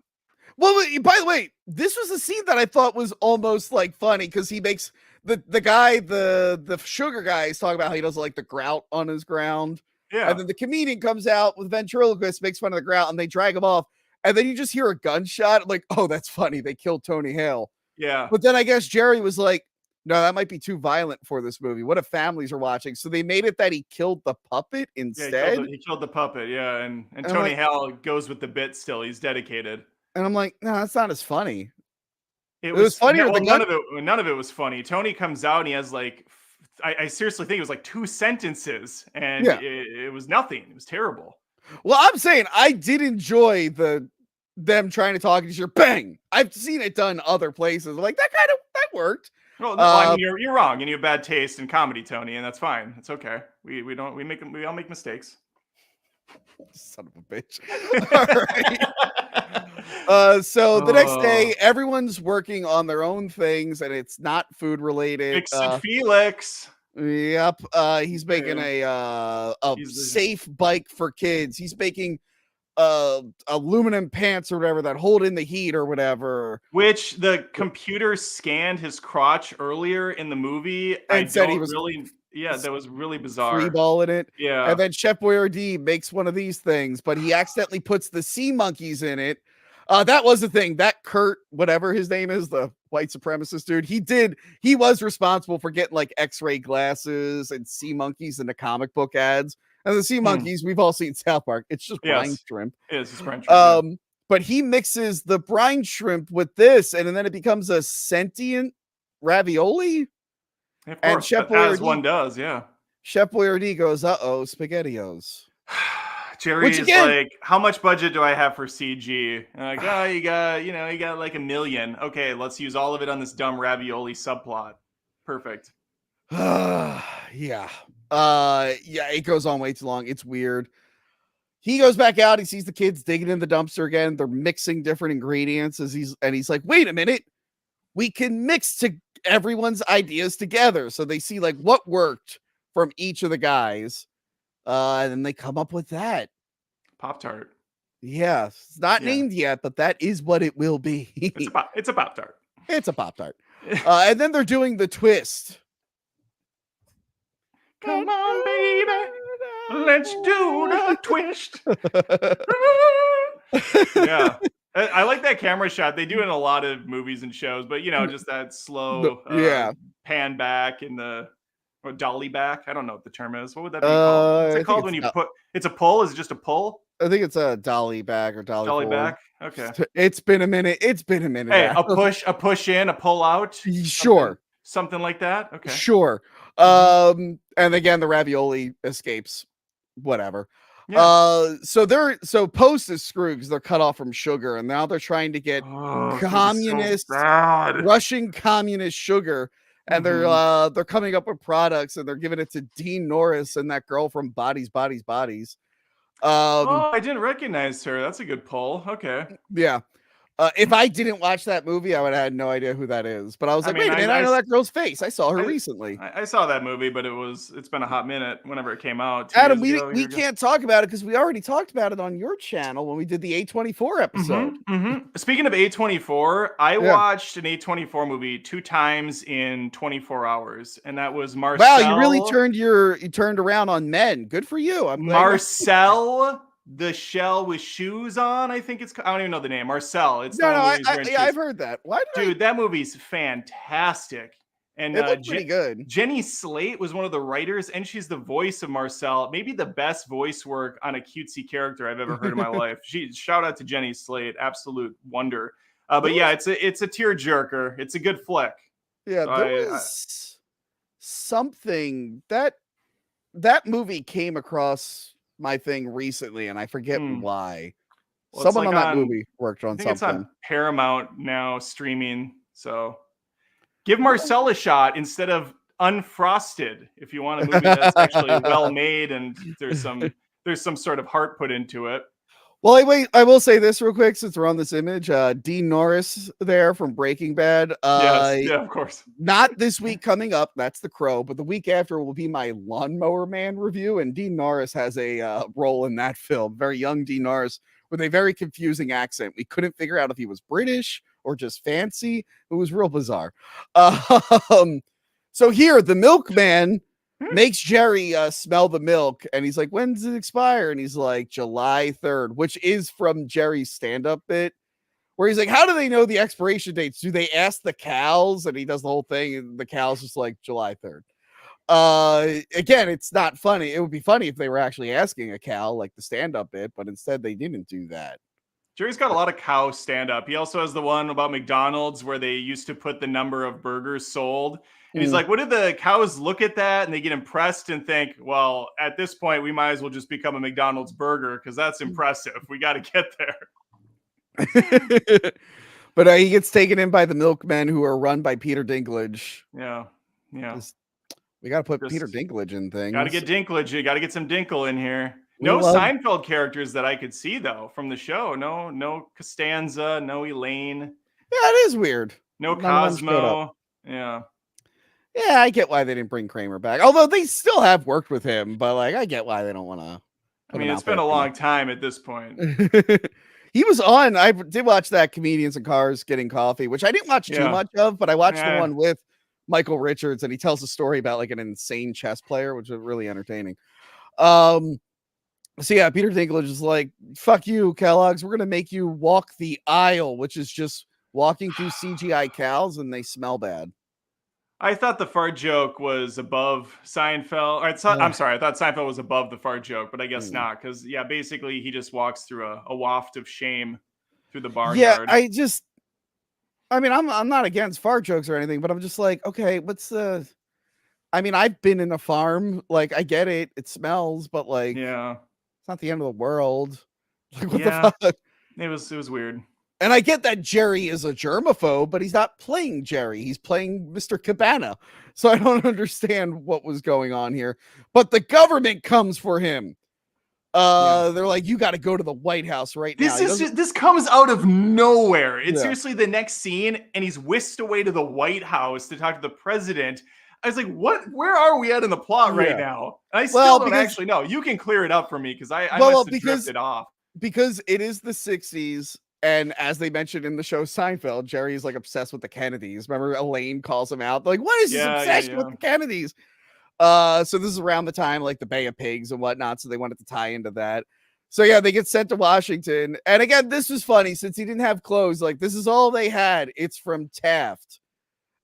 Well, by the way, this was a scene that I thought was almost like funny, because he makes the guy, the sugar guy, is talking about how he doesn't like the grout on his ground. Yeah. And then the comedian comes out with ventriloquist, makes fun of the grout, and they drag him off. And then you just hear a gunshot. I'm like, oh, that's funny. They killed Tony Hale. Yeah. But then I guess Jerry was like, no, that might be too violent for this movie. What if families are watching? So they made it that he killed the puppet instead. Yeah, he killed the puppet. Yeah. And Tony Hale goes with the bit still. He's dedicated. And I'm like, no, that's not as funny. It was funnier. None of it was funny. Tony comes out and he has like, I seriously think it was like 2 sentences, and it was nothing. It was terrible. Well, I'm saying I did enjoy them trying to talk to each other. Bang! I've seen it done other places. I'm like, that worked. Well, no, I mean, you're wrong, and you have bad taste in comedy, Tony, and that's fine. It's okay. We all make mistakes. Son of a bitch. All right. So the next day, everyone's working on their own things, and it's not food related. Except Felix. Yep. He's making a safe bike for kids. He's making aluminum pants or whatever that hold in the heat or whatever. Which the computer scanned his crotch earlier in the movie and said he was really. Yeah, that was really bizarre. Free ball in it. Yeah. And then Chef Boyardee makes one of these things, but he accidentally puts the sea monkeys in it. That was the thing. That Kurt, whatever his name is, the white supremacist dude, he was responsible for getting like X-ray glasses and sea monkeys in the comic book ads. And the sea monkeys, we've all seen South Park. It's just brine shrimp. It is just brine shrimp. But he mixes the brine shrimp with this, and then it becomes a sentient ravioli. Of course, as one does, yeah. Chef Boyardee goes, uh-oh, SpaghettiOs. Jerry's like, how much budget do I have for CG? And like, oh, you got like $1 million. Okay, let's use all of it on this dumb ravioli subplot. Perfect. Yeah. It goes on way too long. It's weird. He goes back out. He sees the kids digging in the dumpster again. They're mixing different ingredients he's like, wait a minute. We can mix everyone's ideas together. So they see like what worked from each of the guys. And then they come up with that. Pop-Tart. Yeah. It's not named yet, but that is what it will be. It's a Pop-Tart. It's a Pop-Tart. And then they're doing the twist. Come on, baby. Let's do the twist. Yeah. I like that camera shot. They do it in a lot of movies and shows, but just that slow pan back and or dolly back. I don't know what the term is. What would that be called? What's it called when you put it's a pull? Is it just a pull? I think it's a dolly back or dolly forward. Back. Okay. It's been a minute. Hey, a push in, a pull out. Sure. Something like that. Okay. Sure. And again, the ravioli escapes. Whatever. Yeah. So Post is screwed because they're cut off from sugar, and now they're trying to get Russian communist sugar, and they're coming up with products, and they're giving it to Dean Norris and that girl from Bodies. I didn't recognize her. That's a good pull. Okay. Yeah. If I didn't watch that movie, I would have had no idea who that is. But I was like, wait a minute, I know that girl's face. I saw her recently. I saw that movie, but it's been a hot minute whenever it came out. Adam, we can't talk about it because we already talked about it on your channel when we did the A24 episode. Speaking of A24, I watched an A24 movie 2 times in 24 hours, and that was Marcel. Wow, you really turned around on Men. Good for you. Marcel. The shell with shoes on, I think I don't even know the name. Marcel. It's I've heard that. That movie's fantastic. And it looked pretty good. Jenny Slate was one of the writers, and she's the voice of Marcel. Maybe the best voice work on a cutesy character I've ever heard in my life. Shout out to Jenny Slate, absolute wonder. But yeah, it's a tearjerker. It's a good flick. Yeah, there was something that movie came across my thing recently, and I forget why. Well, someone on that movie worked on something. It's on Paramount now streaming. So give Marcel a shot instead of Unfrosted if you want a movie that's actually well made and there's some sort of heart put into it. Well, I will say this real quick since we're on this image. Dean Norris there from Breaking Bad. Yes, yeah, of course. Not this week coming up. That's The Crow. But the week after will be my Lawnmower Man review. And Dean Norris has a role in that film. Very young Dean Norris with a very confusing accent. We couldn't figure out if he was British or just fancy. It was real bizarre. So here, the milkman makes Jerry smell the milk, and he's like, when does it expire? And he's like, July 3rd, which is from Jerry's stand-up bit, where he's like, how do they know the expiration dates? Do they ask the cows? And he does the whole thing, and the cows just like, July 3rd. Again, it's not funny. It would be funny if they were actually asking a cow, like the stand-up bit, but instead they didn't do that. Jerry's got a lot of cow stand-up. He also has the one about McDonald's where they used to put the number of burgers sold. And he's like, what did the cows look at that? And they get impressed and think, well, at this point, we might as well just become a McDonald's burger because that's impressive. We got to get there. But he gets taken in by the milkmen who are run by Peter Dinklage. Yeah. We got to put Peter Dinklage in things. Got to get Dinklage. You got to get some Dinkle in here. No Seinfeld characters that I could see, though, from the show. No Costanza, no Elaine. Yeah, it is weird. No Cosmo. Yeah. Yeah, I get why they didn't bring Kramer back. Although they still have worked with him, but I get why they don't want to. I mean, it's been a long time at this point. He was on. I did watch that Comedians in Cars Getting Coffee, which I didn't watch too much of, but I watched the one with Michael Richards, and he tells a story about an insane chess player, which was really entertaining. So yeah, Peter Dinklage is like, fuck you, Kellogg's. We're going to make you walk the aisle, which is just walking through CGI cows, and they smell bad. I thought the fart joke was above Seinfeld. I'm sorry. I thought Seinfeld was above the fart joke, but I guess not. Because, basically he just walks through a waft of shame through the barnyard. Yeah, I'm not against fart jokes or anything, but I'm just like, okay, I've been in a farm. I get it. It smells, but It's not the end of the world. Like, what Yeah, the fuck? it was weird. And I get that Jerry is a germaphobe, but he's not playing Jerry. He's playing Mr. Cabana. So I don't understand what was going on here. But the government comes for him. They're like, you got to go to the White House right now. This comes out of nowhere. It's Yeah. seriously the next scene, and he's whisked away to the White House to talk to the president. I was like, what? Where are we at in the plot right now? I still don't actually know. You can clear it up for me because I must have drifted off. Because it is the 60s. And as they mentioned in the show Seinfeld, Jerry is like obsessed with the Kennedys. Remember, Elaine calls him out. Like, what is his obsession with the Kennedys? So this is around the time like the Bay of Pigs and whatnot. So they wanted to tie into that. So yeah, they get sent to Washington. And again, this was funny since he didn't have clothes. Like, this is all they had. It's from Taft.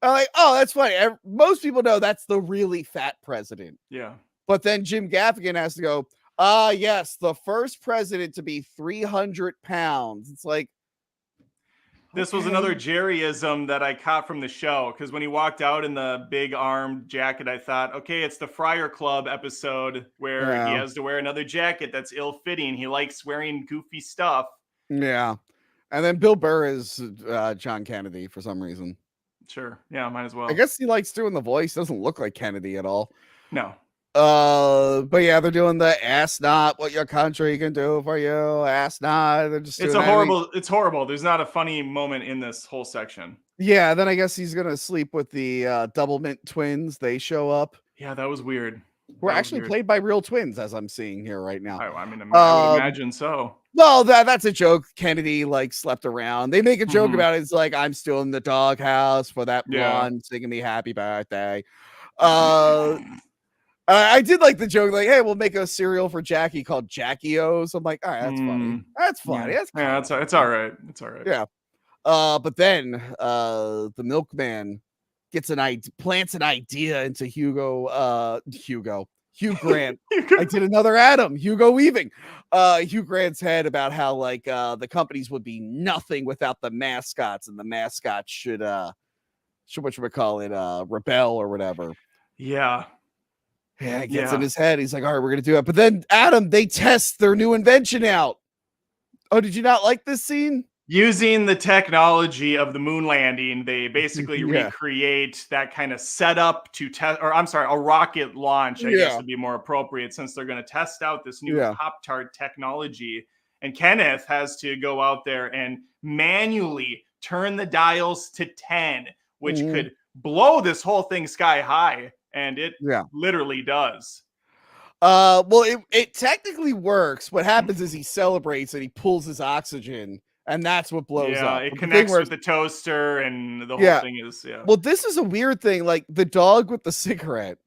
I'm like, oh, that's funny. Most people know that's the really fat president. Yeah. But then Jim Gaffigan has to go, yes, the first president to be 300 pounds. It's like, this was another Jerryism that I caught from the show, because when he walked out in the big armed jacket, I thought, okay, it's the Friar Club episode where he has to wear another jacket that's ill-fitting. He likes wearing goofy stuff. Yeah. And then Bill Burr is John Kennedy for some reason. Sure. Yeah, might as well. I guess he likes doing the voice. Doesn't look like Kennedy at all. No. But yeah, they're doing the ask not what your country can do for you. Ask not. They're just it's horrible. There's not a funny moment in this whole section. Yeah, then I guess he's gonna sleep with the Doublemint twins. They show up. Yeah, that was weird. We're actually played by real twins, as I'm seeing here right now. I mean, I would imagine so. Well, that's a joke. Kennedy like slept around. They make a joke about it. It's like, I'm still in the doghouse for that blonde singing me happy birthday. I did like the joke, like, hey, we'll make a cereal for Jackie called Jackie-O's. I'm like, all right, that's funny. That's funny. Yeah, it's all right. It's all right. Yeah. But then the milkman plants an idea into Hugh Grant. I did another Adam, Hugo Weaving. Hugh Grant's head about how like the companies would be nothing without the mascots, and the mascots should rebel or whatever. Yeah. Yeah, it gets in his head. He's like, all right, we're gonna do it. But then Adam, they test their new invention out. Oh, did you not like this scene? Using the technology of the moon landing, they basically recreate that kind of setup to test, or I'm sorry, a rocket launch, I guess would be more appropriate, since they're going to test out this new Pop-Tart technology. And Kenneth has to go out there and manually turn the dials to 10, which could blow this whole thing sky high. And it literally does. Well, it technically works. What happens is he celebrates and he pulls his oxygen. And that's what blows up. It connects with the toaster, and the whole thing is, Well, this is a weird thing. Like the dog with the cigarette.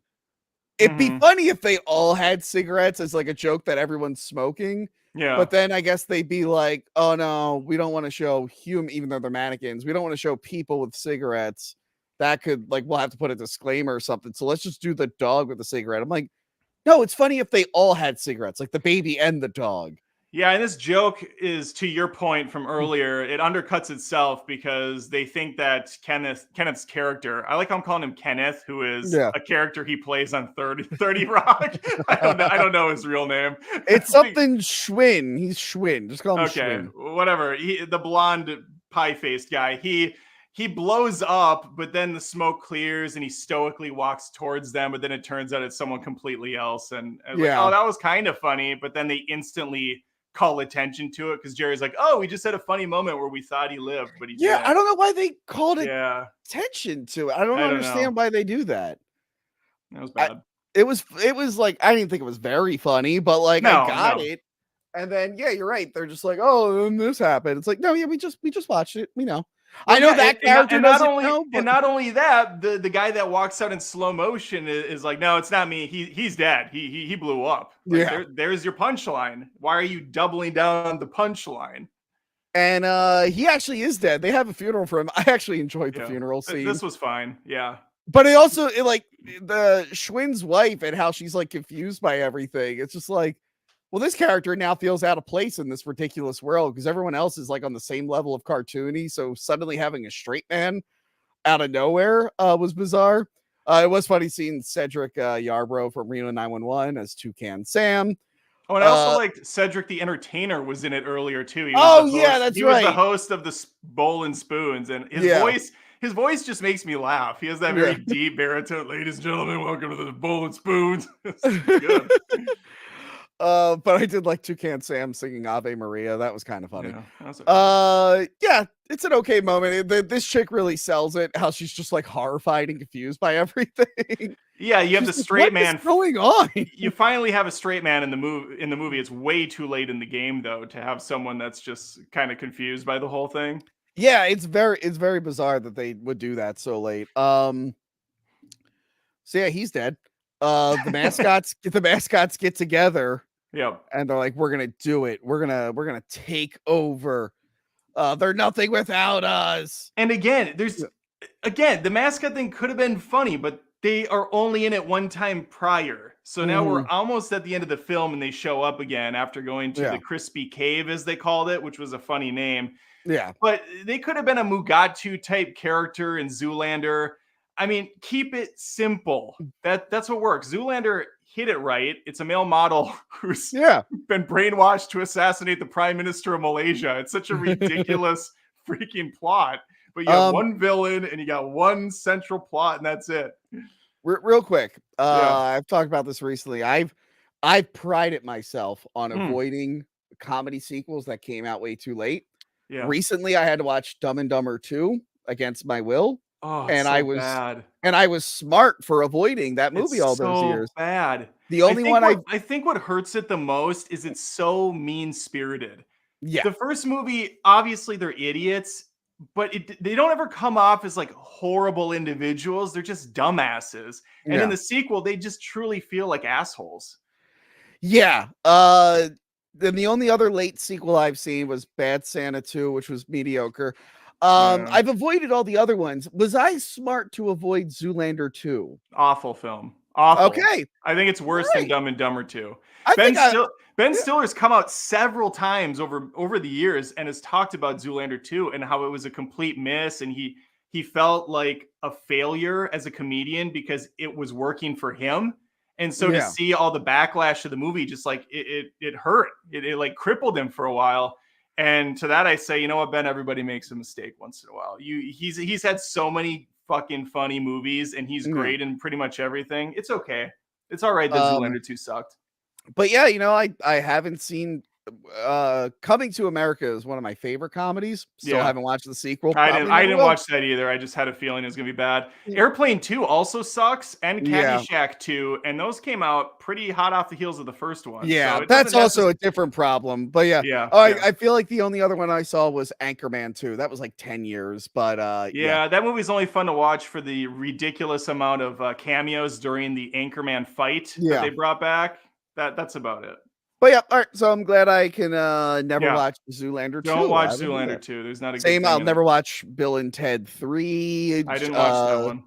It'd be funny if they all had cigarettes as like a joke that everyone's smoking. Yeah. But then I guess they'd be like, oh no, we don't want to show even though they're mannequins, we don't want to show people with cigarettes. That could, like, we'll have to put a disclaimer or something. So let's just do the dog with the cigarette. I'm like, no, it's funny if they all had cigarettes, like the baby and the dog. Yeah, and this joke is, to your point from earlier, it undercuts itself because they think that Kenneth's character, I like how I'm calling him Kenneth, who is a character he plays on 30 Rock. I don't know his real name. It's something Schwinn. He's Schwinn. Just call him Schwinn. Whatever. The blonde pie-faced guy, he blows up, but then the smoke clears and he stoically walks towards them, but then it turns out it's someone completely else. And I was like, oh, that was kind of funny, but then they instantly call attention to it because Jerry's like, oh, we just had a funny moment where we thought he lived, but he didn't. I don't know why they called attention to it. I don't understand why they do that. That was bad. It was like, I didn't think it was very funny, but like I got it. And then you're right. They're just like, oh, then this happened. It's like, no, we just watched it. We know. Well, I know that character doesn't know. And not only that, the guy that walks out in slow motion is like, no, it's not me. He's dead. He blew up. Like, there's your punchline. Why are you doubling down on the punchline? And he actually is dead. They have a funeral for him. I actually enjoyed the funeral scene. This was fine. Yeah. But it also like the Schwinn's wife and how she's like confused by everything. It's just like, well, this character now feels out of place in this ridiculous world because everyone else is like on the same level of cartoony. So suddenly having a straight man out of nowhere was bizarre. It was funny seeing Cedric Yarbrough from Reno 911 as Toucan Sam. Oh, and I also liked Cedric the Entertainer was in it earlier too. He was Oh the yeah, host. that's He was the right. host of the Bowl and Spoons, and his voice just makes me laugh. He has that very deep baritone. Ladies and gentlemen, welcome to the Bowl and Spoons. It's good. But I did like Toucan Sam singing Ave Maria. That was kind of funny. Yeah, that's okay. Yeah, it's an okay moment. This chick really sells it. How she's just like horrified and confused by everything. Yeah, you have the straight man. What's going on? You finally have a straight man in the movie. It's way too late in the game though to have someone that's just kind of confused by the whole thing. Yeah, it's very bizarre that they would do that so late. So yeah, he's dead. The mascots get together. Yep. And they're like, we're gonna do it. We're gonna take over. They're nothing without us. And again, the mascot thing could have been funny, but they are only in it one time prior. So now we're almost at the end of the film and they show up again after going to the Crispy Cave, as they called it, which was a funny name. Yeah. But they could have been a Mugatu type character in Zoolander. I mean, keep it simple. That's what works. Zoolander hit it right. It's a male model who's been brainwashed to assassinate the Prime Minister of Malaysia. It's such a ridiculous freaking plot. But you have one villain and you got one central plot, and that's it. Real quick, I've talked about this recently. I've prided myself on avoiding comedy sequels that came out way too late. Yeah. Recently, I had to watch Dumb and Dumber 2 against my will. Oh, and bad. I was smart for avoiding that movie all those years. Bad. The only one I think what hurts it the most is it's so mean-spirited. Yeah. The first movie, obviously they're idiots, but they don't ever come off as like horrible individuals. They're just dumbasses. And in the sequel, they just truly feel like assholes. Yeah. Then the only other late sequel I've seen was Bad Santa 2, which was mediocre. I've avoided all the other ones. Was I smart to avoid Zoolander 2? Awful film. Awful. Okay. I think it's worse than Dumb and Dumber 2. Ben Stiller's come out several times over the years and has talked about Zoolander 2 and how it was a complete miss, and he felt like a failure as a comedian because it was working for him. And so to see all the backlash of the movie, just like it hurt. It like crippled him for a while. And to that I say, you know what, Ben, everybody makes a mistake once in a while. He's had so many fucking funny movies and he's great in pretty much everything. It's okay. It's all right that Zoolander 2 sucked. But yeah, you know, I haven't seen Coming to America is one of my favorite comedies. Still haven't watched the sequel. I didn't watch that either. I just had a feeling it was gonna be bad. Airplane 2 also sucks, and Caddyshack 2, and those came out pretty hot off the heels of the first one. Yeah, so that's also a different problem. But I feel like the only other one I saw was Anchorman 2. That was like 10 years. But that movie's only fun to watch for the ridiculous amount of cameos during the Anchorman fight that they brought back. That's about it. But yeah, all right. So I'm glad I can never watch Zoolander 2. Don't watch Zoolander 2. There's not a same. I'll never watch Bill and Ted 3. I didn't watch that one.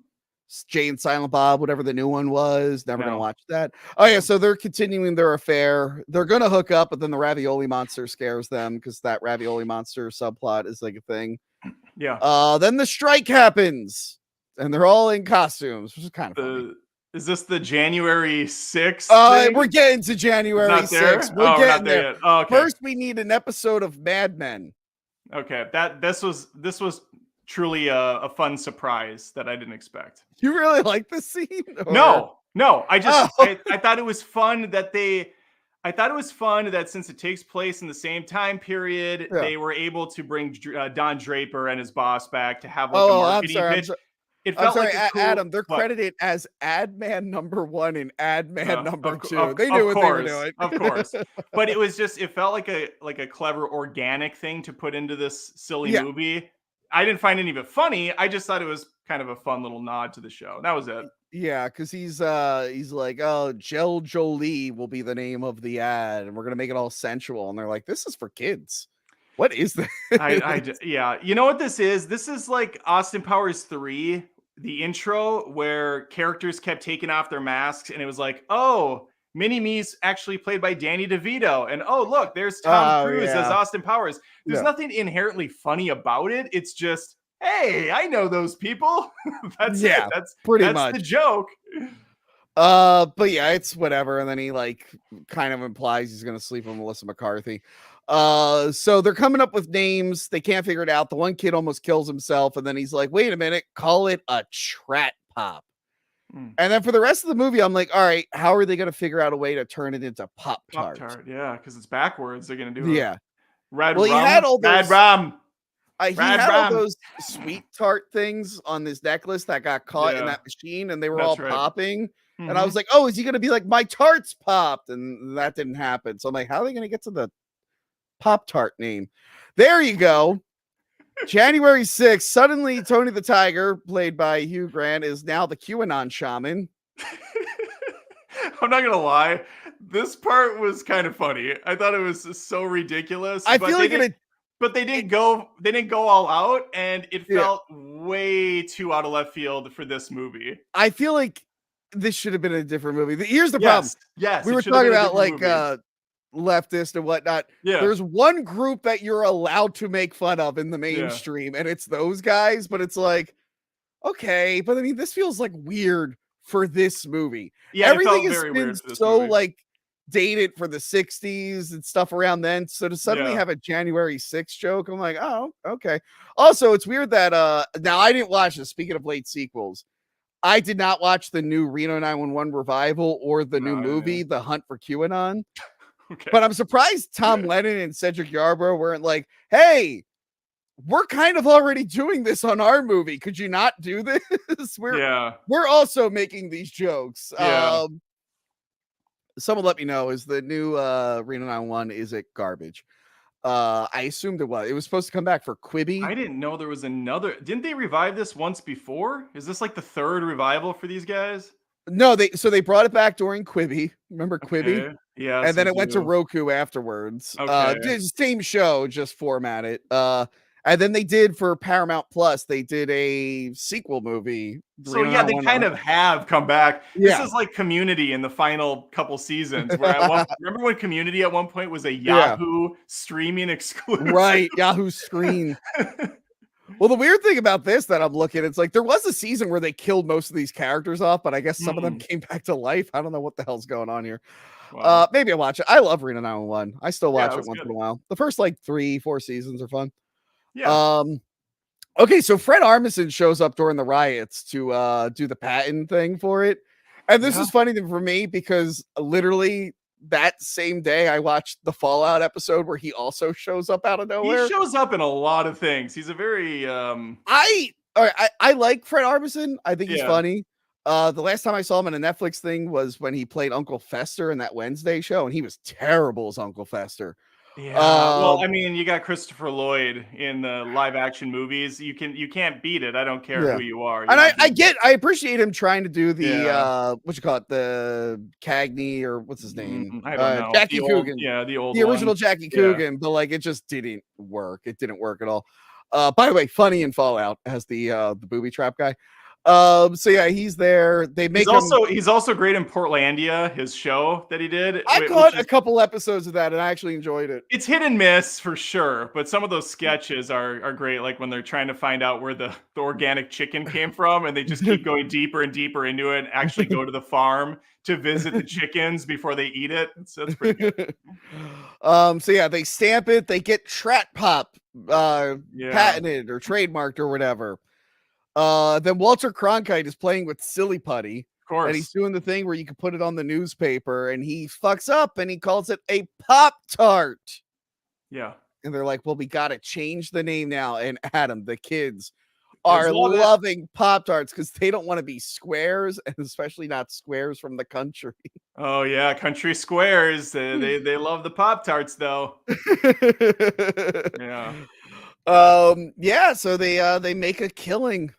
Jay and Silent Bob, whatever the new one was. Never gonna watch that. Oh yeah, so they're continuing their affair. They're gonna hook up, but then the ravioli monster scares them because that ravioli monster subplot is like a thing. Yeah. Then the strike happens, and they're all in costumes, which is kind of funny. Is this the January 6th? We're getting to January 6th. We're getting there. Oh, okay. First, we need an episode of Mad Men. Okay, this was truly a fun surprise that I didn't expect. You really like this scene? Or? No. I just I thought it was fun that since it takes place in the same time period, they were able to bring Don Draper and his boss back to have like a marketing pitch. It felt like Adam. They're credited as Ad Man #1 and Ad Man #2. They knew what they were doing, of course. But it was just, it felt like a clever organic thing to put into this silly movie. I didn't find any of it funny. I just thought it was kind of a fun little nod to the show. That was it. Yeah, because he's like, oh, Gel Jolie will be the name of the ad, and we're gonna make it all sensual. And they're like, this is for kids. What is this? Yeah. You know what this is? This is like Austin Powers 3. The intro where characters kept taking off their masks and it was like, oh, Mini-Me's actually played by Danny DeVito. And oh, look, there's Tom Cruise as Austin Powers. There's nothing inherently funny about it. It's just, hey, I know those people. That's it. That's pretty much the joke. But yeah, it's whatever. And then he like kind of implies he's gonna sleep with Melissa McCarthy. So they're coming up with names. They can't figure it out. The one kid almost kills himself, and then he's like, "Wait a minute, call it a Trat Pop." And then for the rest of the movie, I'm like, all right, how are they going to figure out a way to turn it into Pop Tart? Yeah, because it's backwards. They're gonna do Yeah. red Well, rum. He had all rum. those sweet tart things on this necklace that got caught in that machine, and they were all popping. And I was like, oh, is he going to be like, my tarts popped? And that didn't happen. So I'm like, how are they going to get to the Pop Tart name? There you go. January 6th, suddenly Tony the Tiger, played by Hugh Grant, is now the QAnon shaman. I'm not gonna lie, this part was kind of funny. I thought it was so ridiculous. I feel like they didn't go all out, and it felt way too out of left field for this movie. I feel like this should have been a different movie. Here's the problem. Yes, we were talking about like leftist and whatnot. Yeah. There's one group that you're allowed to make fun of in the mainstream, and it's those guys. But it's like, okay, but I mean, this feels like weird for this movie. Yeah, everything has been so movie. like dated for the 60s and stuff around then. So to suddenly have a January 6th joke, I'm like, oh, okay. Also, it's weird that now I didn't watch this. Speaking of late sequels, I did not watch the new Reno 911 revival or the new movie, The Hunt for QAnon. Okay. But I'm surprised Tom Lennon and Cedric Yarbrough weren't like, hey, we're kind of already doing this on our movie. Could you not do this? We're also making these jokes. Yeah. Someone let me know, is the new Reno 911, is it garbage? I assumed it was. It was supposed to come back for Quibi. I didn't know there was another. Didn't they revive this once before? Is this like the third revival for these guys? No, they brought it back during Quibi. Remember Quibi? Okay. Yeah. And then it went to Roku afterwards. Okay. Same show, just formatted. And then they did for Paramount Plus, they did a sequel movie. So yeah, they kind of have come back. This is like Community in the final couple seasons. Where remember when Community at one point was a Yahoo streaming exclusive? Right, Yahoo Screen. Well, the weird thing about this that I'm looking, it's like there was a season where they killed most of these characters off, but I guess some of them came back to life. I don't know what the hell's going on here. Wow. Maybe I watch it. I love Reno 911. I still watch it once in a while. The first like 3-4 seasons are fun. Yeah. Okay, so Fred Armisen shows up during the riots to do the patent thing for it. And this is funny for me because literally that same day I watched the Fallout episode where he also shows up out of nowhere. He shows up in a lot of things. He's a very I like Fred Armisen. I think he's funny. The last time I saw him in a Netflix thing was when he played Uncle Fester in that Wednesday show, and he was terrible as Uncle Fester. Yeah, well, I mean, you got Christopher Lloyd in the live action movies. You can't beat it. I don't care who you are. And I appreciate him trying to do the what you call it, the Cagney, or what's his name? I don't know. Jackie Coogan. The original Jackie Coogan, but like it just didn't work. It didn't work at all. By the way, funny in Fallout as the booby trap guy. So yeah, he's there. They make he's also great in Portlandia, his show that he did. I caught a couple episodes of that and I actually enjoyed it. It's hit and miss for sure, but some of those sketches are great. Like when they're trying to find out where the organic chicken came from, and they just keep going deeper and deeper into it, and actually go to the farm to visit the chickens before they eat it. That's pretty good. So yeah, they stamp it, they get Trat Pop patented or trademarked or whatever. Then Walter Cronkite is playing with Silly Putty. Of course. And he's doing the thing where you can put it on the newspaper, and he fucks up and he calls it a Pop-Tart. Yeah. And they're like, well, we got to change the name now. And Adam, the kids are loving Pop-Tarts because they don't want to be squares, and especially not squares from the country. Oh yeah, country squares. They love the Pop-Tarts though. Yeah. So they make a killing.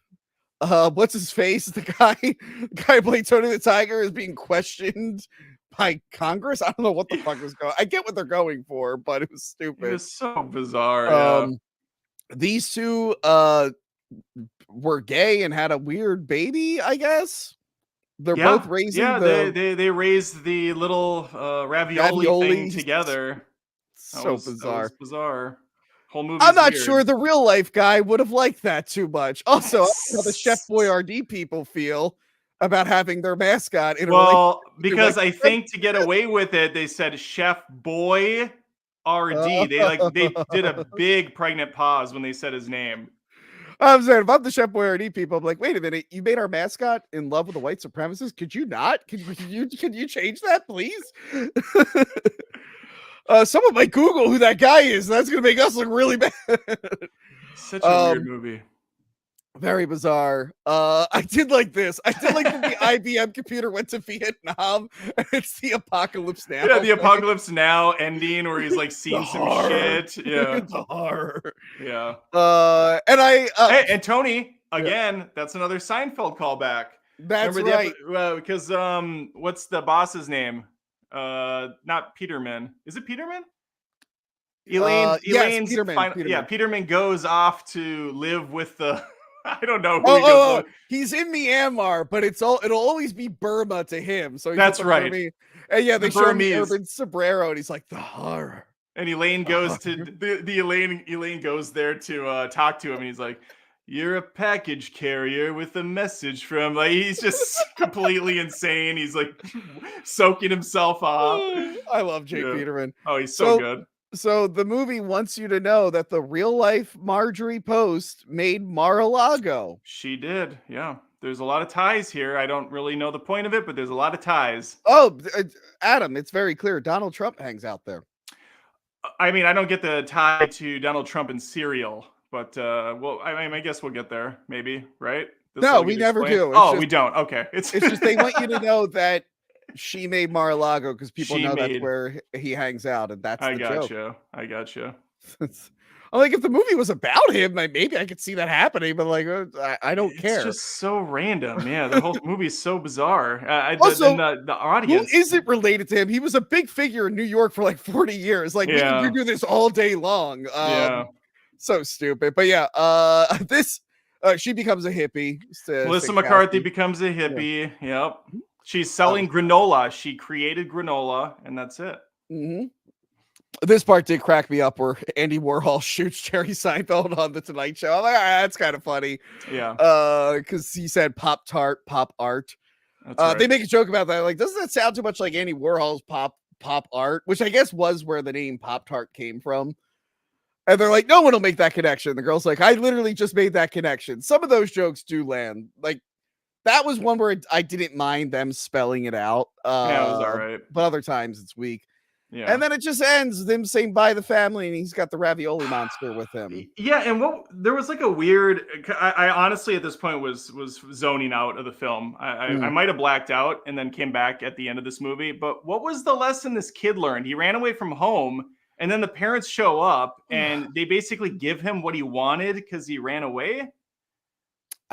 What's his face? The guy playing Tony the Tiger is being questioned by Congress. I don't know what the fuck is going. I get what they're going for, but it was stupid. It was so bizarre. These two were gay and had a weird baby, I guess. They're both raising they raised the little ravioli thing together. So bizarre. That was bizarre. Whole movie. I'm not sure the real life guy would have liked that too much. Also, how the Chef Boyardee people feel. about having their mascot in a Well, relationship. because I think to get away with it, they said Chef Boy RD. They did a big pregnant pause when they said his name. I'm saying, if I'm the Chef Boyardee people, I'm like, wait a minute, you made our mascot in love with the white supremacists? Could you not? Could you change that, please? Someone might Google who that guy is. That's gonna make us look really bad. Such a weird movie. Very bizarre. I did like this. I did like that the IBM computer went to Vietnam, and it's the Apocalypse Now. Yeah, the Apocalypse Now ending where he's like seeing some shit. Yeah, the horror. Yeah. And hey, and Tony again. That's another Seinfeld callback. That's right. Because what's the boss's name? Not Peterman. Is it Peterman? Elaine's yes, Peterman. Yeah, Peterman goes off to live with the. I don't know. He's in Myanmar, but it'll always be Burma to him. So that's right. And yeah, they show him the urban sombrero, and he's like, the horror. And Elaine goes to Elaine goes there to talk to him, and he's like, "You're a package carrier with a message from." Like, he's just completely insane. He's like soaking himself off. I love Jake Peterman. Oh, he's so good. So the movie wants you to know that the real life Marjorie Post made Mar-a-Lago. She did. Yeah. There's a lot of ties here. I don't really know the point of it, but there's a lot of ties. Oh, Adam, it's very clear. Donald Trump hangs out there. I mean, I don't get the tie to Donald Trump and cereal, but well, I guess we'll get there, maybe, right? No, we never do. We don't. Okay. It's just they want you to know that she made Mar-a-Lago because people know that's where he hangs out, and that's the joke. I gotcha. I'm like, if the movie was about him, like, maybe I could see that happening, but like, I don't care. It's just so random. Yeah, the whole movie is so bizarre. Also, the audience. Who isn't related to him? He was a big figure in New York for like 40 years. Like, we can do this all day long. So stupid. But yeah, she becomes a hippie. Melissa McCarthy becomes a hippie. Yeah. Yep. She's selling granola. She created granola, and that's it. Mm-hmm. This part did crack me up where Andy Warhol shoots Jerry Seinfeld on the Tonight Show. I'm like, that's kind of funny. Yeah. Because he said pop tart, pop art. That's right. They make a joke about that. Like, doesn't that sound too much like Andy Warhol's pop art? Which I guess was where the name Pop Tart came from. And they're like, no one will make that connection. The girl's like, I literally just made that connection. Some of those jokes do land. Like, that was one where I didn't mind them spelling it out. Yeah, it was all right. But other times it's weak. Yeah. And then it just ends them saying bye the family, and he's got the ravioli monster with him. Yeah, and there was like a weird. I honestly at this point was zoning out of the film. I might have blacked out and then came back at the end of this movie. But what was the lesson this kid learned? He ran away from home, and then the parents show up and they basically give him what he wanted because he ran away.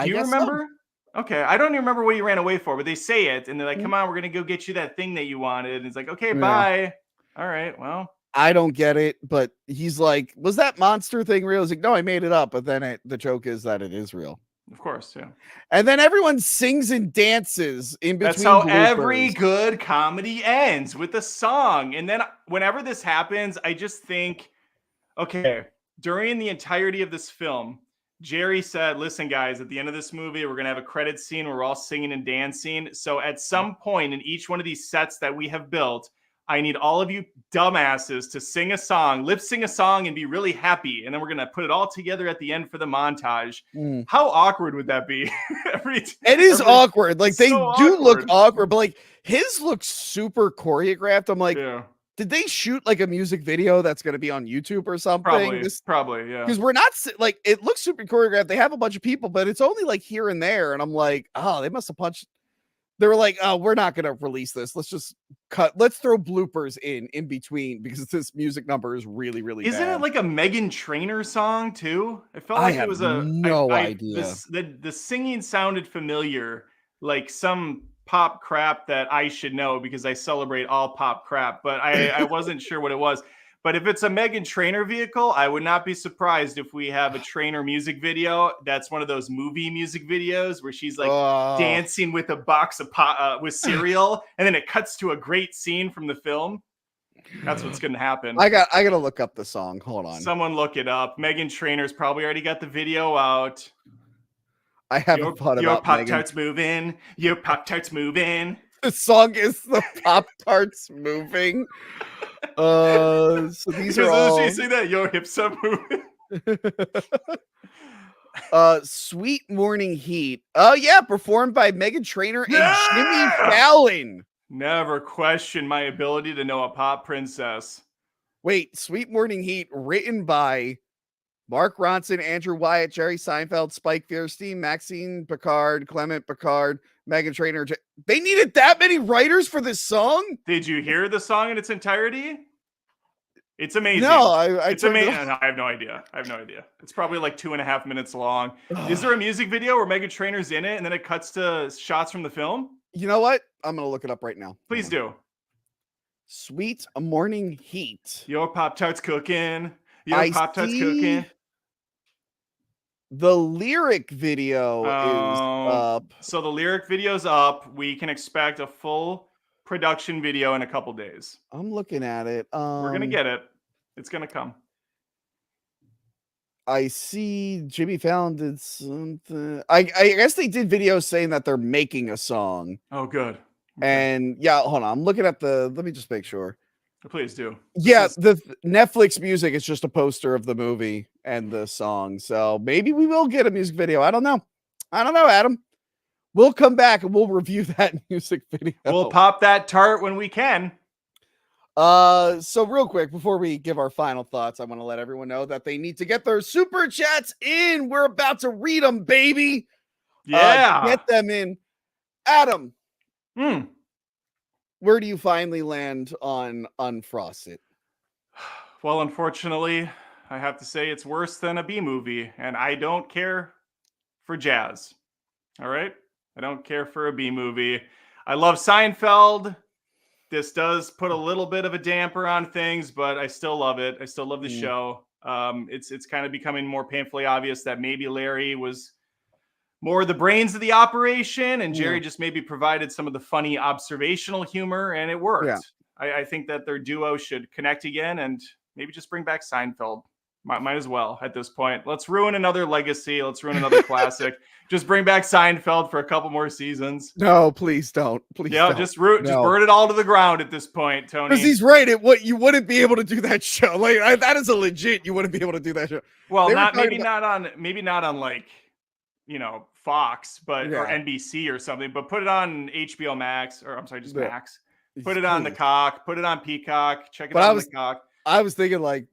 Do you remember? So. Okay, I don't even remember what he ran away for, but they say it, and they're like, "Come on, we're gonna go get you that thing that you wanted." And it's like, "Okay, bye." All right, well. I don't get it, but he's like, was that monster thing real? He's like, no, I made it up. But then the joke is that it is real. Of course, yeah. And then everyone sings and dances in between. That's how bloopers. Every good comedy ends, with a song. And then whenever this happens, I just think, okay, during the entirety of this film, Jerry said, listen, guys, at the end of this movie, we're going to have a credit scene where we're all singing and dancing. So at some point in each one of these sets that we have built, I need all of you dumbasses to sing a song, lip sing a song, and be really happy. And then we're going to put it all together at the end for the montage. How awkward would that be? It is awkward. Like, they do look awkward, but like his looks super choreographed. I'm like, did they shoot like a music video that's going to be on YouTube or something? Probably, yeah. Because we're not like, it looks super choreographed. They have a bunch of people, but it's only like here and there. And I'm like, oh, they must have punched. They were like, oh, we're not going to release this. Let's just cut. Let's throw bloopers in between because this music number is really, really Isn't bad. it like a Meghan Trainor song too? I felt like it was no idea. The singing sounded familiar, like some pop crap that I should know because I celebrate all pop crap, but I wasn't sure what it was. But if it's a Meghan Trainor vehicle, I would not be surprised if we have a Trainor music video. That's one of those movie music videos where she's like dancing with a box of with cereal, and then it cuts to a great scene from the film. That's what's going to happen. I got to look up the song. Hold on. Someone look it up. Meghan Trainor's probably already got the video out. I haven't thought your about Megan. Pop-Tarts moving. Your Pop-Tarts moving. The song is the Pop-Tarts moving. So these are all. She say that your hips are moving. Sweet Morning Heat. Oh yeah, performed by Meghan Trainor and Jimmy Fallon. Never question my ability to know a pop princess. Wait, Sweet Morning Heat, written by Mark Ronson, Andrew Wyatt, Jerry Seinfeld, Spike Fierstein, Maxine Picard, Clement Picard, Meghan Trainor. They needed that many writers for this song? Did you hear the song in its entirety? It's amazing. No, it's amazing. I have no idea. It's probably like 2.5 minutes long. Is there a music video where Meghan Trainor's in it and then it cuts to shots from the film? You know what? I'm going to look it up right now. Please do. Sweet Morning Heat. Your Pop-Tarts cooking. Your Pop-Tarts cooking. The lyric video is up. So the lyric video's up. We can expect a full production video in a couple days. I'm looking at it. We're gonna get it. It's gonna come. I see Jimmy Fallon did something. I guess they did videos saying that they're making a song. Oh, good. Okay. And yeah, hold on. I'm looking at let me just make sure. Please do. Yeah, the Netflix music is just a poster of the movie and the song. So maybe we will get a music video. I don't know, Adam. We'll come back and we'll review that music video. We'll pop that tart when we can. So real quick, before we give our final thoughts, I want to let everyone know that they need to get their super chats in. We're about to read them, baby. Yeah. Get them in. Adam. Where do you finally land on Unfrosted? Well, unfortunately, I have to say it's worse than a B movie, and I don't care for jazz. All right? I don't care for a B movie. I love Seinfeld. This does put a little bit of a damper on things, but I still love it. I still love the show. It's kind of becoming more painfully obvious that maybe Larry was more the brains of the operation, and Jerry just maybe provided some of the funny observational humor, and it worked. Yeah. I think that their duo should connect again and maybe just bring back Seinfeld. Might as well at this point. Let's ruin another legacy. Let's ruin another classic. Just bring back Seinfeld for a couple more seasons. No, please don't. Please don't. Just burn it all to the ground at this point, Tony. Because he's right. You wouldn't be able to do that show. Like that is a legit. You wouldn't be able to do that show. Well, maybe not on like, Fox, but or NBC or something. But put it on HBO Max, or I'm sorry, just Max. Put it on the Cock. Put it on Peacock. Check it out on the Cock. I was thinking like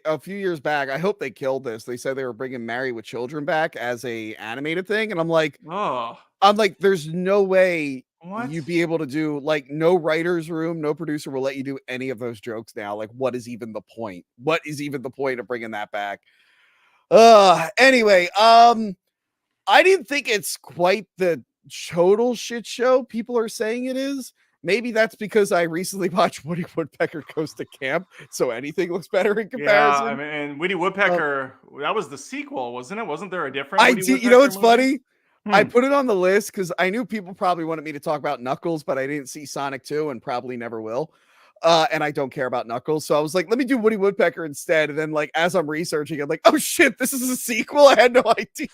a few years back, I hope they killed this. They said they were bringing Married with Children back as a animated thing. And I'm like, there's no way you'd be able to do like no writer's room, no producer will let you do any of those jokes now. Like, what is even the point? What is even the point of bringing that back? Anyway, I didn't think it's quite the total shit show people are saying it is. Maybe that's because I recently watched Woody Woodpecker Goes to Camp, so anything looks better in comparison. Yeah, I mean, Woody Woodpecker, that was the sequel, wasn't it? Wasn't there a different Woody Woodpecker? You know what's funny? I put it on the list because I knew people probably wanted me to talk about Knuckles, but I didn't see Sonic 2 and probably never will. And I don't care about Knuckles. So I was like, let me do Woody Woodpecker instead. And then like, as I'm researching, I'm like, oh shit, this is a sequel? I had no idea.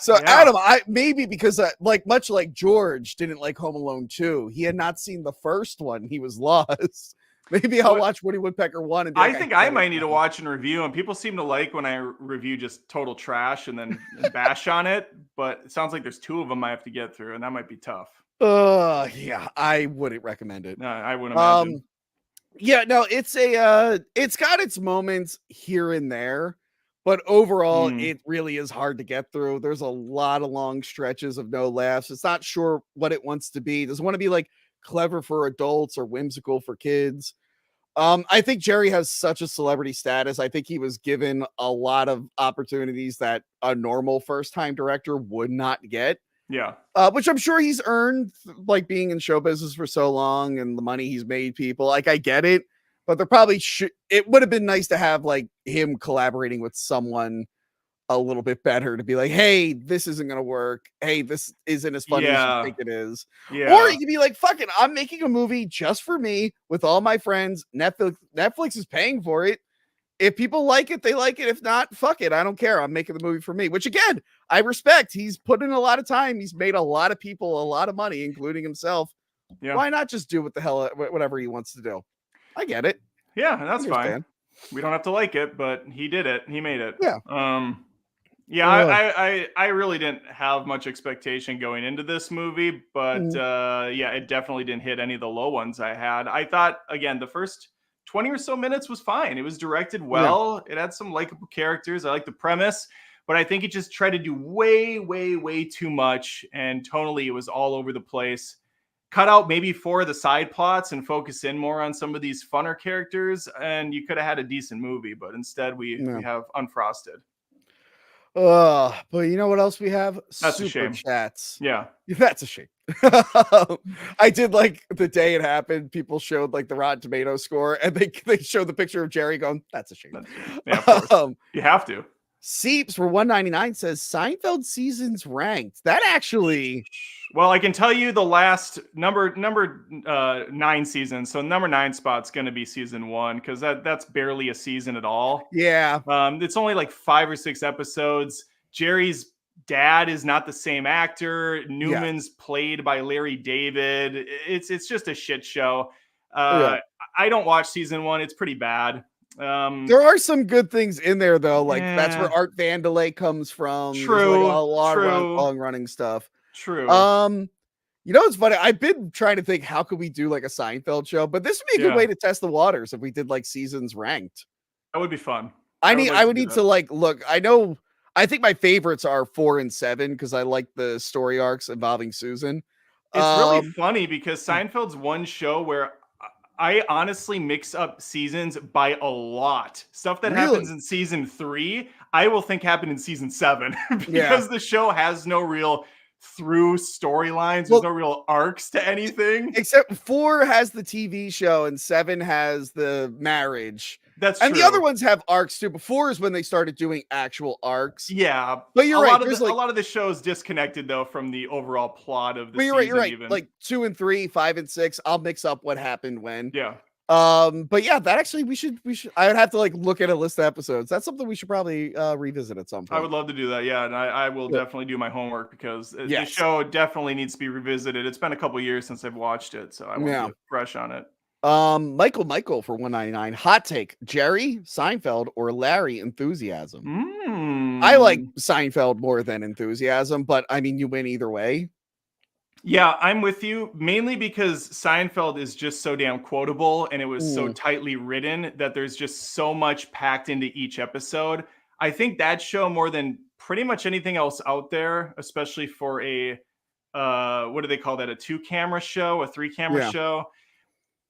So Adam, maybe because much like George didn't like Home Alone 2, he had not seen the first one. He was lost. Maybe I'll watch Woody Woodpecker 1. And I think I might need to watch and review. And people seem to like when I review just total trash and then bash on it. But it sounds like there's 2 of them I have to get through, and that might be tough. Yeah, I wouldn't recommend it. No, I wouldn't imagine. Yeah, no, it's got its moments here and there. But overall, it really is hard to get through. There's a lot of long stretches of no laughs. It's not sure what it wants to be. Does it want to be like clever for adults or whimsical for kids? I think Jerry has such a celebrity status. I think he was given a lot of opportunities that a normal first-time director would not get. Yeah. Which I'm sure he's earned, like being in show business for so long and the money he's made people. Like, I get it. But there probably it would have been nice to have like him collaborating with someone a little bit better to be like, hey, this isn't going to work. Hey, this isn't as funny as you think it is. Yeah. Or you could be like, fuck it, I'm making a movie just for me with all my friends. Netflix is paying for it. if people like it, they like it. If not, fuck it. I don't care. I'm making the movie for me, which again, I respect. He's put in a lot of time. He's made a lot of people a lot of money, including himself. Yeah. Why not just do what the hell, whatever he wants to do? I get it. Yeah, that's fine. We don't have to like it, but he did it. He made it. Yeah. I really didn't have much expectation going into this movie, but yeah, it definitely didn't hit any of the low ones I had. I thought, again, the first 20 or so minutes was fine. It was directed well. Yeah. It had some likable characters. I like the premise, but I think it just tried to do way, way, way too much. And tonally, it was all over the place. Cut out maybe 4 of the side plots and focus in more on some of these funner characters. And you could have had a decent movie, but instead we have Unfrosted. But you know what else we have? That's Super a shame. Chats. Yeah. That's a shame. I did like the day it happened. People showed like the Rotten Tomato score and they showed the picture of Jerry going, that's a shame. Yeah, of course. You have to. Seeps for 199 says Seinfeld seasons ranked. That actually, well, I can tell you the last number 9 seasons. So number 9 spot's going to be season 1 because that's barely a season at all. Yeah. It's only like 5 or 6 episodes. Jerry's dad is not the same actor. Newman's played by Larry David. It's just a shit show. I don't watch season 1. It's pretty bad. There are some good things in there though. Like that's where Art Vandelay comes from. True. Like a lot of long running stuff. True. You know, it's funny. I've been trying to think, how could we do like a Seinfeld show? But this would be a good way to test the waters if we did like seasons ranked. That would be fun. I would need to like look. I think my favorites are 4 and 7 because I like the story arcs involving Susan. It's really funny because Seinfeld's one show where I honestly mix up seasons by a lot. Stuff that happens in season 3, I will think happened in season 7 because the show has no real through storylines. There's no real arcs to anything. Except 4 has the TV show and 7 has the marriage. That's true. And the other ones have arcs too. But 4 is when they started doing actual arcs. Yeah. But you're right. A lot of the show is disconnected though from the overall plot of the season. You're right. Even. Like 2 and 3, 5 and 6. I'll mix up what happened when. Yeah. But yeah, that actually we should I would have to like look at a list of episodes. That's something we should probably revisit at some point. I would love to do that. Yeah, and I will definitely do my homework because the show definitely needs to be revisited. It's been a couple years since I've watched it, so I want to be fresh on it. Michael for 199. Hot take: Jerry Seinfeld or Larry Enthusiasm? I like Seinfeld more than Enthusiasm, but I mean you win either way. Yeah, I'm with you, mainly because Seinfeld is just so damn quotable and it was so tightly written that there's just so much packed into each episode. I think that show, more than pretty much anything else out there, especially for a what do they call that, a 2-camera show, a 3-camera show,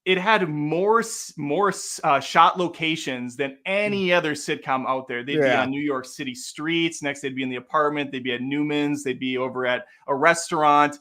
it had more shot locations than any other sitcom out there. They'd be on New York City streets, next they'd be in the apartment, they'd be at Newman's, they'd be over at a restaurant.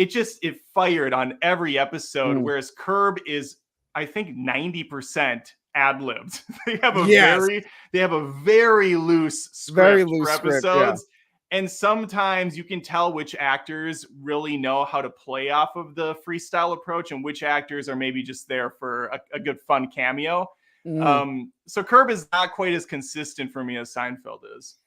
It fired on every episode, whereas Curb is, I think, 90% ad-libbed. They have a very loose script for episodes. And sometimes you can tell which actors really know how to play off of the freestyle approach and which actors are maybe just there for a good fun cameo. So Curb is not quite as consistent for me as Seinfeld is.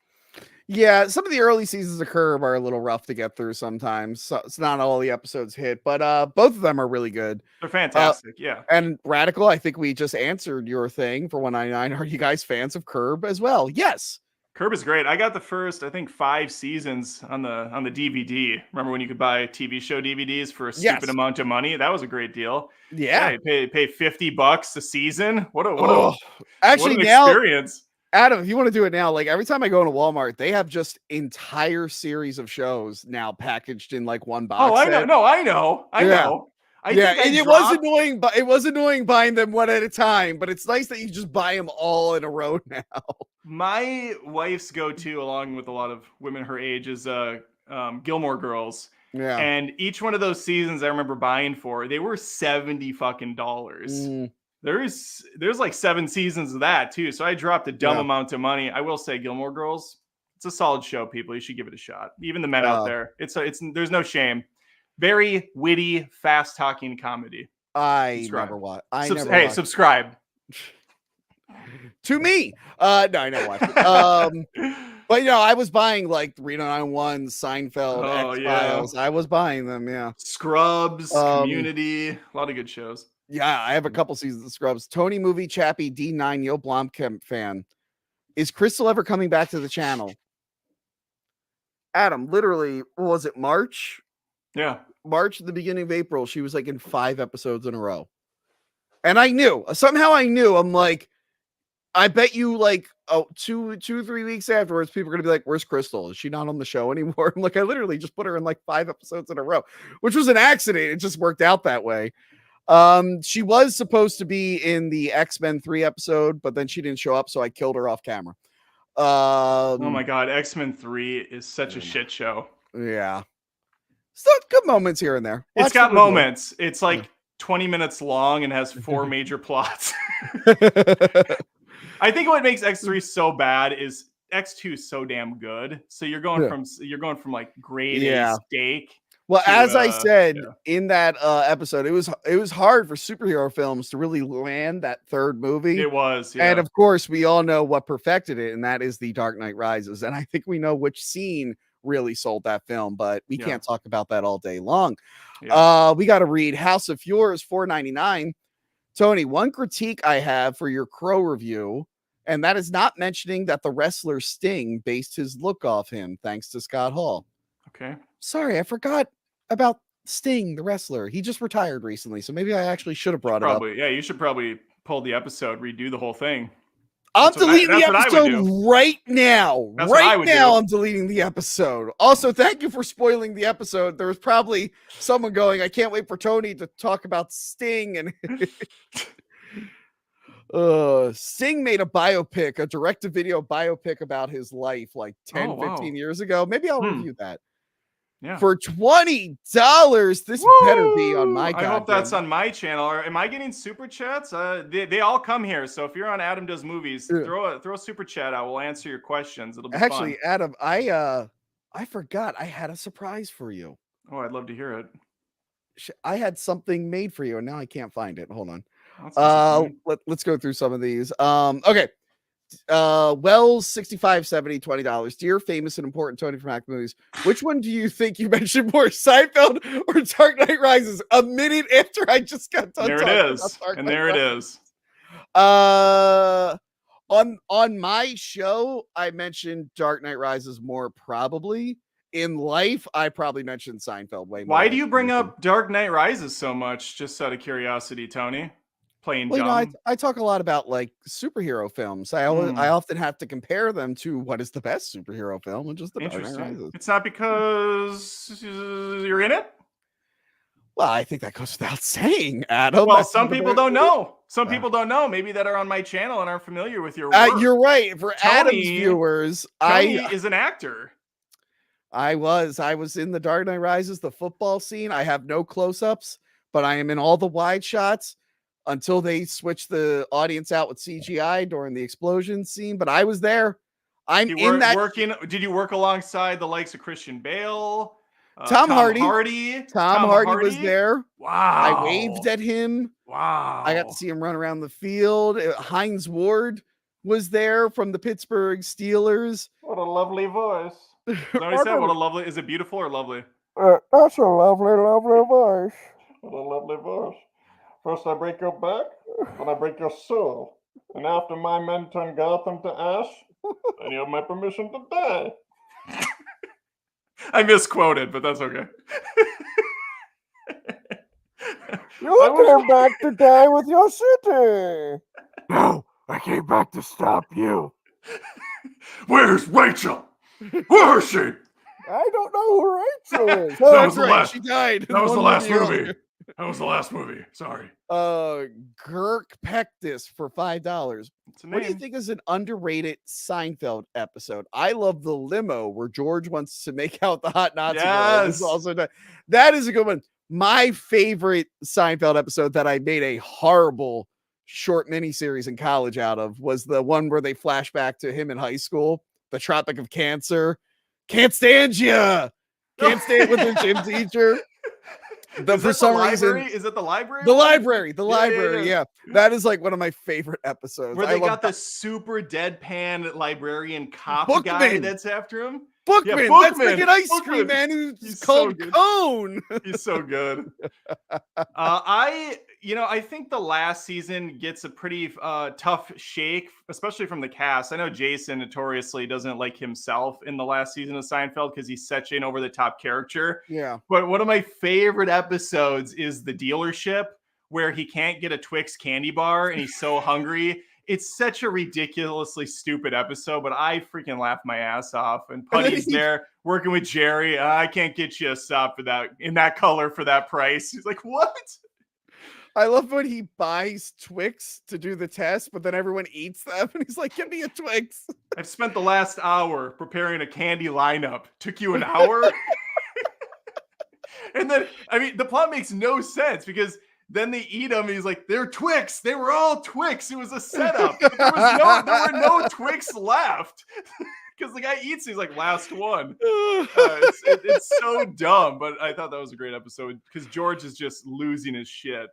Yeah, some of the early seasons of Curb are a little rough to get through sometimes. So it's not all the episodes hit, but both of them are really good. They're fantastic, yeah. And Radical, I think we just answered your thing for 199. Are you guys fans of Curb as well? Yes. Curb is great. I got the first, I think, 5 seasons on the DVD. Remember when you could buy TV show DVDs for a stupid amount of money? That was a great deal. Yeah, you pay $50 a season. What an experience. Adam, if you want to do it now, like every time I go into Walmart, they have just entire series of shows now packaged in like one box. Oh, I know. No, I know. I know. And it was annoying, but it was annoying buying them one at a time. But it's nice that you just buy them all in a row now. My wife's go-to, along with a lot of women her age, is Gilmore Girls. Yeah. And each one of those seasons I remember buying they were $70 fucking. There's like 7 seasons of that too. So I dropped a dumb amount of money. I will say Gilmore Girls, it's a solid show, people. You should give it a shot. Even the men out there. It's there's no shame. Very witty, fast talking comedy. Never watched. Subscribe. To me. No, I never watched it. But I was buying like Reno 911, Seinfeld, X-Files. I was buying them, yeah. Scrubs, Community, a lot of good shows. Yeah, I have a couple seasons of Scrubs. Tony Movie Chappie D9 Yo Blomkamp fan. Is Crystal ever coming back to the channel? Adam, literally, was it March? Yeah. March at the beginning of April, she was like in 5 episodes in a row. And I knew. Somehow I knew. I'm like, I bet you like 3 weeks afterwards, people are gonna be like, "Where's Crystal? Is she not on the show anymore?" I'm like, I literally just put her in like 5 episodes in a row, which was an accident. It just worked out that way. She was supposed to be in the X-Men 3 episode, but then she didn't show up, so I killed her off camera. Oh my god, X-Men 3 is such a shit show. Yeah. Still good moments here and there. It's got moments. It's like 20 minutes long and has 4 major plots. I think what makes X3 so bad is X2 is so damn good. So you're going from like grade A steak. Well, as I said in that episode, it was hard for superhero films to really land that third movie. It was, and of course, we all know what perfected it, and that is The Dark Knight Rises. And I think we know which scene really sold that film, but we can't talk about that all day long. We got to read House of Yours, $4.99. Tony, one critique I have for your Crow review, and that is not mentioning that the wrestler Sting based his look off him, thanks to Scott Hall. Okay. Sorry, I forgot about Sting, the wrestler. He just retired recently, so maybe I actually should have brought it up. Yeah, you should probably pull the episode, redo the whole thing. I'm deleting the episode right now. Right now, I'm deleting the episode. Also, thank you for spoiling the episode. There was probably someone going, I can't wait for Tony to talk about Sting. And Sting made a biopic, a direct-to-video biopic about his life like 15 years ago. Maybe I'll review that. Yeah. For $20, this better be on my. I hope that's on my channel. Or am I getting super chats? They all come here. So if you're on Adam Does Movies, throw a super chat out. We'll answer your questions. It'll be actually fun. Adam. I forgot I had a surprise for you. Oh, I'd love to hear it. I had something made for you, and now I can't find it. Hold on. Let's go through some of these. Okay. Wells 6570 $20. Dear famous and important Tony from Hack Movies, which one do you think you mentioned more, Seinfeld or Dark Knight Rises? A minute after I just got done. There it is, and there it is. On my show, I mentioned Dark Knight Rises more. Probably in life, I probably mentioned Seinfeld way more. Why do you bring up Dark Knight Rises so much? Just out of curiosity, Tony. Playing dumb. I talk a lot about like superhero films. I often have to compare them to what is the best superhero film, which is The Dark Knight Rises. It's not because you're in it. Well, I think that goes without saying, Adam. Well, some people don't know. Some people don't know. Maybe that are on my channel and aren't familiar with your work. You're right. For Adam's viewers, Tony is an actor. I was in The Dark Knight Rises, the football scene. I have no close-ups, but I am in all the wide shots until they switch the audience out with CGI during the explosion scene. But I was there. I'm in that. Did you work alongside the likes of Christian Bale? Tom Hardy was there. Wow. I waved at him. Wow. I got to see him run around the field. Hines Ward was there from the Pittsburgh Steelers. What a lovely voice. Is that what he said? What a lovely. Is it beautiful or lovely? That's a lovely, lovely voice. What a lovely voice. First I break your back, then I break your soul. And after my men turn Gotham to ash, then you have my permission to die. I misquoted, but that's okay. You came back to die with your city. No, I came back to stop you. Where's Rachel? Where is she? I don't know who Rachel is. That was the last. She died. That was the last movie. That was the last movie. Sorry. Girk Pectus for $5. What do you think is an underrated Seinfeld episode? I love the limo where George wants to make out the hot Nazi girl. Is also that is a good one. My favorite Seinfeld episode that I made a horrible short miniseries in college out of was the one where they flash back to him in high school. The Tropic of Cancer. Can't stand you. Can't stand with their gym teacher. For some reason, is it the library? The library. Yeah. That is like one of my favorite episodes. Where they got the super deadpan librarian cop Bookman. guy that's after him. Bookman. Yeah, Bookman. That's like an ice cream man who's called Cone. He's so good. I think the last season gets a pretty tough shake, especially from the cast. I know Jason notoriously doesn't like himself in the last season of Seinfeld because he's such an over-the-top character. Yeah. But one of my favorite episodes is the dealership where he can't get a Twix candy bar and he's so hungry. It's such a ridiculously stupid episode, but I freaking laugh my ass off. And Putty's there working with Jerry. I can't get you a stop for that in that color for that price. He's like, what? I love when he buys Twix to do the test, but then everyone eats them, and he's like, give me a Twix. I've spent the last hour preparing a candy lineup. Took you an hour? And then, the plot makes no sense because then they eat them, and he's like, they're Twix. They were all Twix. It was a setup. But there were no Twix left. Because the guy eats, he's like, last one. It's so dumb, but I thought that was a great episode because George is just losing his shit.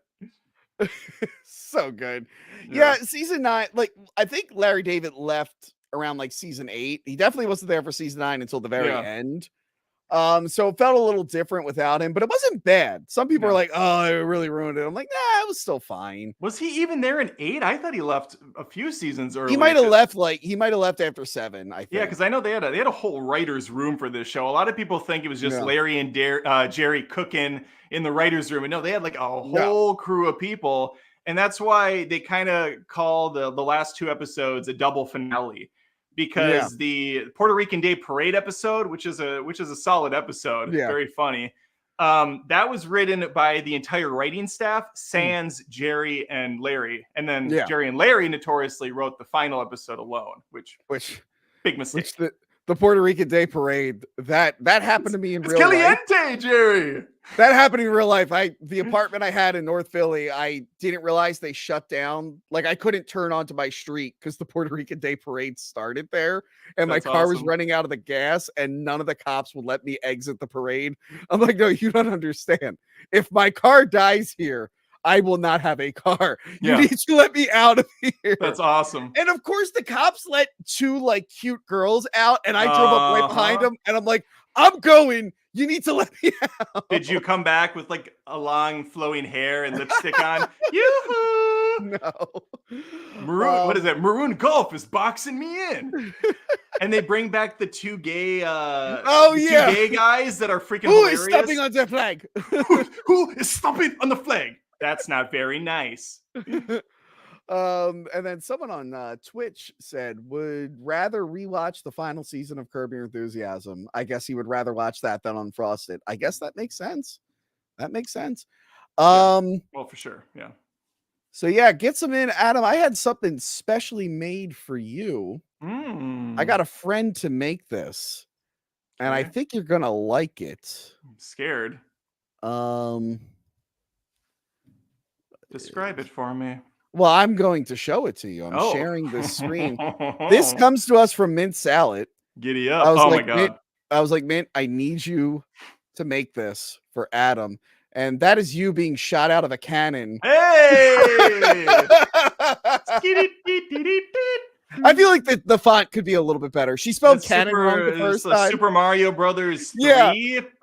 So good. Yeah, season 9, like I think Larry David left around like season 8. He definitely wasn't there for season 9 until the very end. So it felt a little different without him, but it wasn't bad. Some people are like, oh, it really ruined it. I'm like, nah, it was still fine. Was he even there in 8? I thought he left a few seasons early. He might have left after 7, I think. Yeah, because I know they had a whole writer's room for this show. A lot of people think it was just Larry and Jerry cooking in the writer's room. And no, they had like a whole crew of people. And that's why they kind of call the last 2 episodes a double finale. Because the Puerto Rican Day Parade episode, which is a solid episode, very funny. That was written by the entire writing staff, sans Jerry and Larry, and then Jerry and Larry notoriously wrote the final episode alone, which big mistake. The Puerto Rican Day Parade that happened to me in real caliente, life. Jerry. That happened in real life. The apartment I had in North Philly, I didn't realize they shut down. Like I couldn't turn onto my street because the Puerto Rican Day Parade started there, and my car was running out of the gas, and none of the cops would let me exit the parade. I'm like, no, you don't understand. If my car dies here, I will not have a car. You need to let me out of here. That's awesome. And of course, the cops let 2 like cute girls out, and I drove up right behind them, and I'm like, I'm going. You need to let me out. Did you come back with like a long flowing hair and lipstick on? Yoo-hoo! No. Maroon, what is it? Maroon Golf is boxing me in. And they bring back the 2 gay 2 gay guys that are freaking hilarious. Who is stomping on the flag? Who is stomping on the flag? That's not very nice. And then someone on Twitch said would rather rewatch the final season of Curb Your Enthusiasm. I guess he would rather watch that than Unfrosted. I guess that makes sense. Well, for sure. Yeah. So get some in, Adam. I had something specially made for you. I got a friend to make this, and I think you're gonna like it. I'm scared. Describe it for me. Well, I'm going to show it to you. I'm sharing this screen. This comes to us from Mint Salad. Giddy up. My God. Mint, I was like, Mint, I need you to make this for Adam. And that is you being shot out of a cannon. Hey! I feel like the font could be a little bit better. She spelled cannon wrong the first time. Super Mario Brothers 3. Yeah.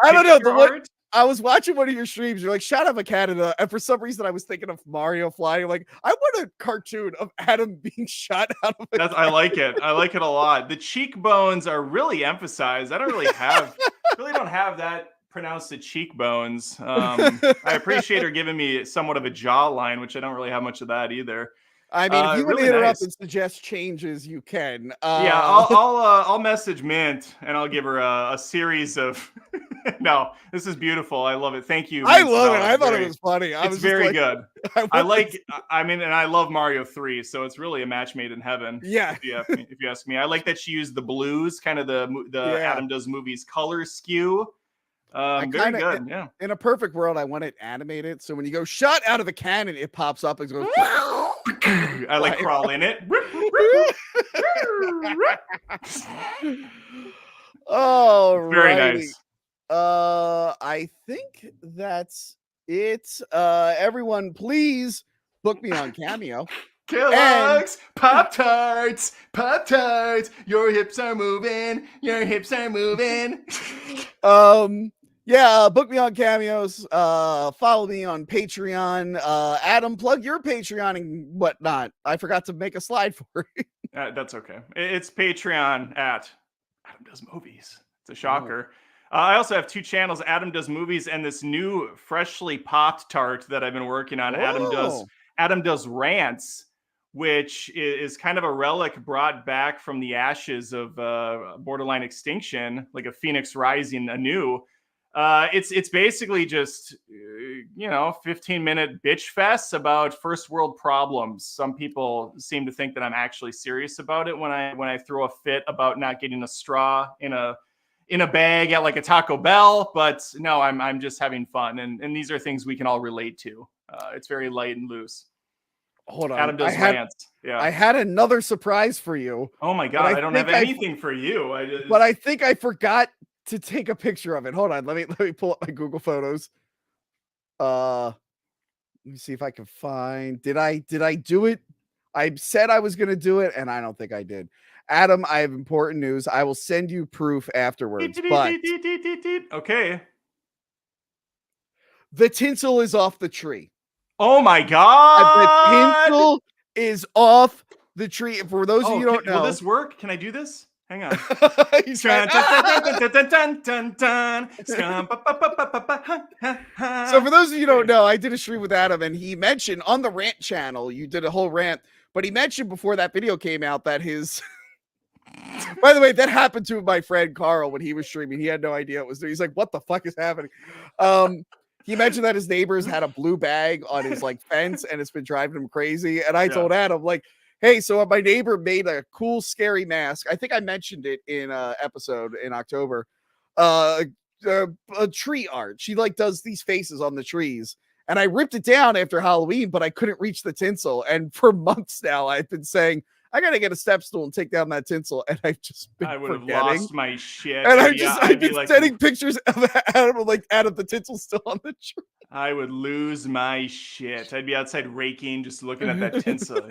I don't know. I was watching one of your streams. You're like, shot out of a cannon. And for some reason, I was thinking of Mario flying. Like, I want a cartoon of Adam being shot out of a cannon. I like it. I like it a lot. The cheekbones are really emphasized. I don't really have that pronounced the cheekbones. I appreciate her giving me somewhat of a jawline, which I don't really have much of that either. I mean, if you want to interrupt and suggest changes, you can. I'll message Mint and I'll give her a series of. No, this is beautiful. I love it. Thank you. I love it. I thought it was funny. It's very good. I love Mario 3, so it's really a match made in heaven. Yeah. If you ask me, I like that she used the blues, kind of the Adam Does Movies color skew. Very good. Yeah. In a perfect world, I want it animated. So when you go shot out of a cannon, it pops up and goes. I like crawl in it. Oh, very nice. I think that's It's everyone, please book me on Cameo. Kellogg's Pop-Tarts, Pop-Tarts, your hips are moving, your hips are moving. Yeah, book me on Cameos. Follow me on Patreon. Adam, plug your Patreon and whatnot. I forgot to make a slide for it. That's okay. It's Patreon at Adam Does Movies. It's a shocker. I also have 2 channels, Adam Does Movies and this new freshly popped tart that I've been working on, Adam Does Rants, which is kind of a relic brought back from the ashes of borderline extinction, like a phoenix rising anew. It's basically just 15-minute bitch fests about first world problems. Some people seem to think that I'm actually serious about it when I throw a fit about not getting a straw in a bag at like a Taco Bell, but no, I'm just having fun, and these are things we can all relate to. It's very light and loose. Hold on, Adam Does Rants. Yeah, I had another surprise for you. Oh my god, I don't have anything for you. But I think I forgot to take a picture of it. Hold on, let me pull up my Google Photos. Let me see if I can find. Did I do it? I said I was going to do it, and I don't think I did. Adam, I have important news. I will send you proof afterwards. But okay, the tinsel is off the tree. Oh my god! The tinsel is off the tree. For those of you who don't know, will this work? Can I do this? Hang on. So for those of you who don't know, I did a stream with Adam, and he mentioned on the rant channel, you did a whole rant, but he mentioned before that video came out that his by the way, that happened to my friend Carl when he was streaming. He had no idea it was there. He's like, what the fuck is happening? He mentioned that his neighbors had a blue bag on his like fence, and it's been driving him crazy. And I told Adam, like, hey, so my neighbor made a cool, scary mask. I think I mentioned it in an episode in October. A tree art. She like does these faces on the trees. And I ripped it down after Halloween, but I couldn't reach the tinsel. And for months now, I've been saying, I gotta get a step stool and take down that tinsel, and I've just been I would have forgetting. lost my shit. And I've been like, sending pictures of Adam, like Adam, the tinsel still on the tree. I would lose my shit. I'd be outside raking, just looking at that tinsel.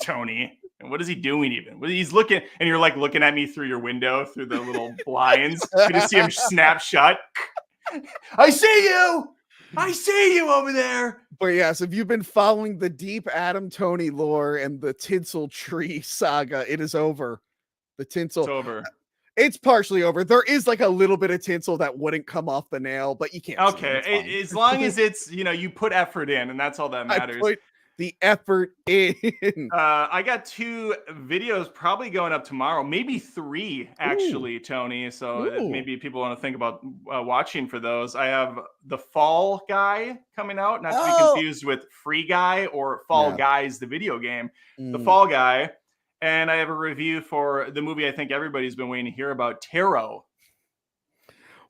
Tony, and what is he doing even? He's looking, and you're like looking at me through your window, through the little blinds. You can see him snap shut. I see you. I see you over there. But yes, if you've been following the deep Adam Tony lore and the tinsel tree saga, it is over. The tinsel. It's over. It's partially over. There is like a little bit of tinsel that wouldn't come off the nail, but you can't. Okay, as long as it's, you put effort in, and that's all that matters. I put the effort in. I got 2 videos probably going up tomorrow, maybe 3 actually, Tony. So maybe people want to think about watching for those. I have the Fall Guy coming out, not to be confused with Free Guy or Fall Guys, the video game. The Fall Guy. And I have a review for the movie I think everybody's been waiting to hear about, Tarot.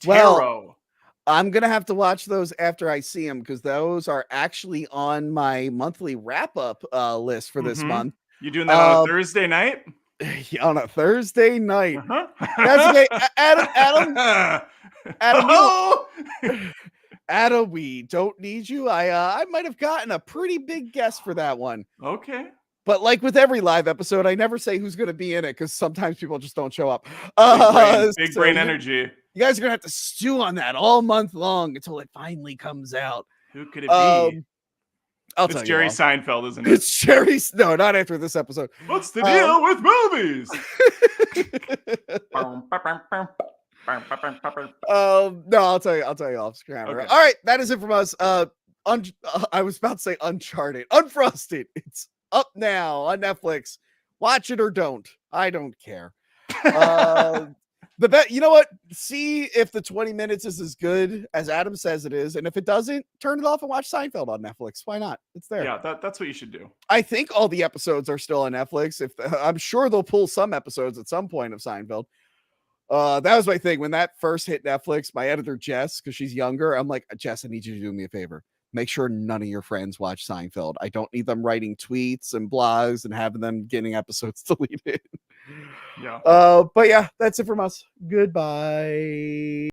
Well, I'm going to have to watch those after I see them, because those are actually on my monthly wrap-up list for this month. You doing that on a Thursday night? On a Thursday night. That's okay. Adam, we don't need you. I might have gotten a pretty big guess for that one. Okay. But like with every live episode, I never say who's going to be in it, because sometimes people just don't show up. Big brain energy. You guys are going to have to stew on that all month long until it finally comes out. Who could it be? It's Jerry Seinfeld, isn't it? It's Jerry. No, not after this episode. What's the deal with movies? No, I'll tell you off camera. Okay. All right, that is it from us. I was about to say Uncharted. Unfrosted. It's up now on Netflix. Watch it or don't. I don't care. You know what? See if the 20 minutes is as good as Adam says it is, and if it doesn't, turn it off and watch Seinfeld on Netflix. Why not? It's there. Yeah, that's what you should do. I think all the episodes are still on Netflix. I'm sure they'll pull some episodes at some point of Seinfeld. That was my thing when that first hit Netflix. My editor Jess, because she's younger, I'm like, Jess, I need you to do me a favor. Make sure none of your friends watch Seinfeld. I don't need them writing tweets and blogs and having them getting episodes deleted. Yeah. But yeah, that's it from us. Goodbye.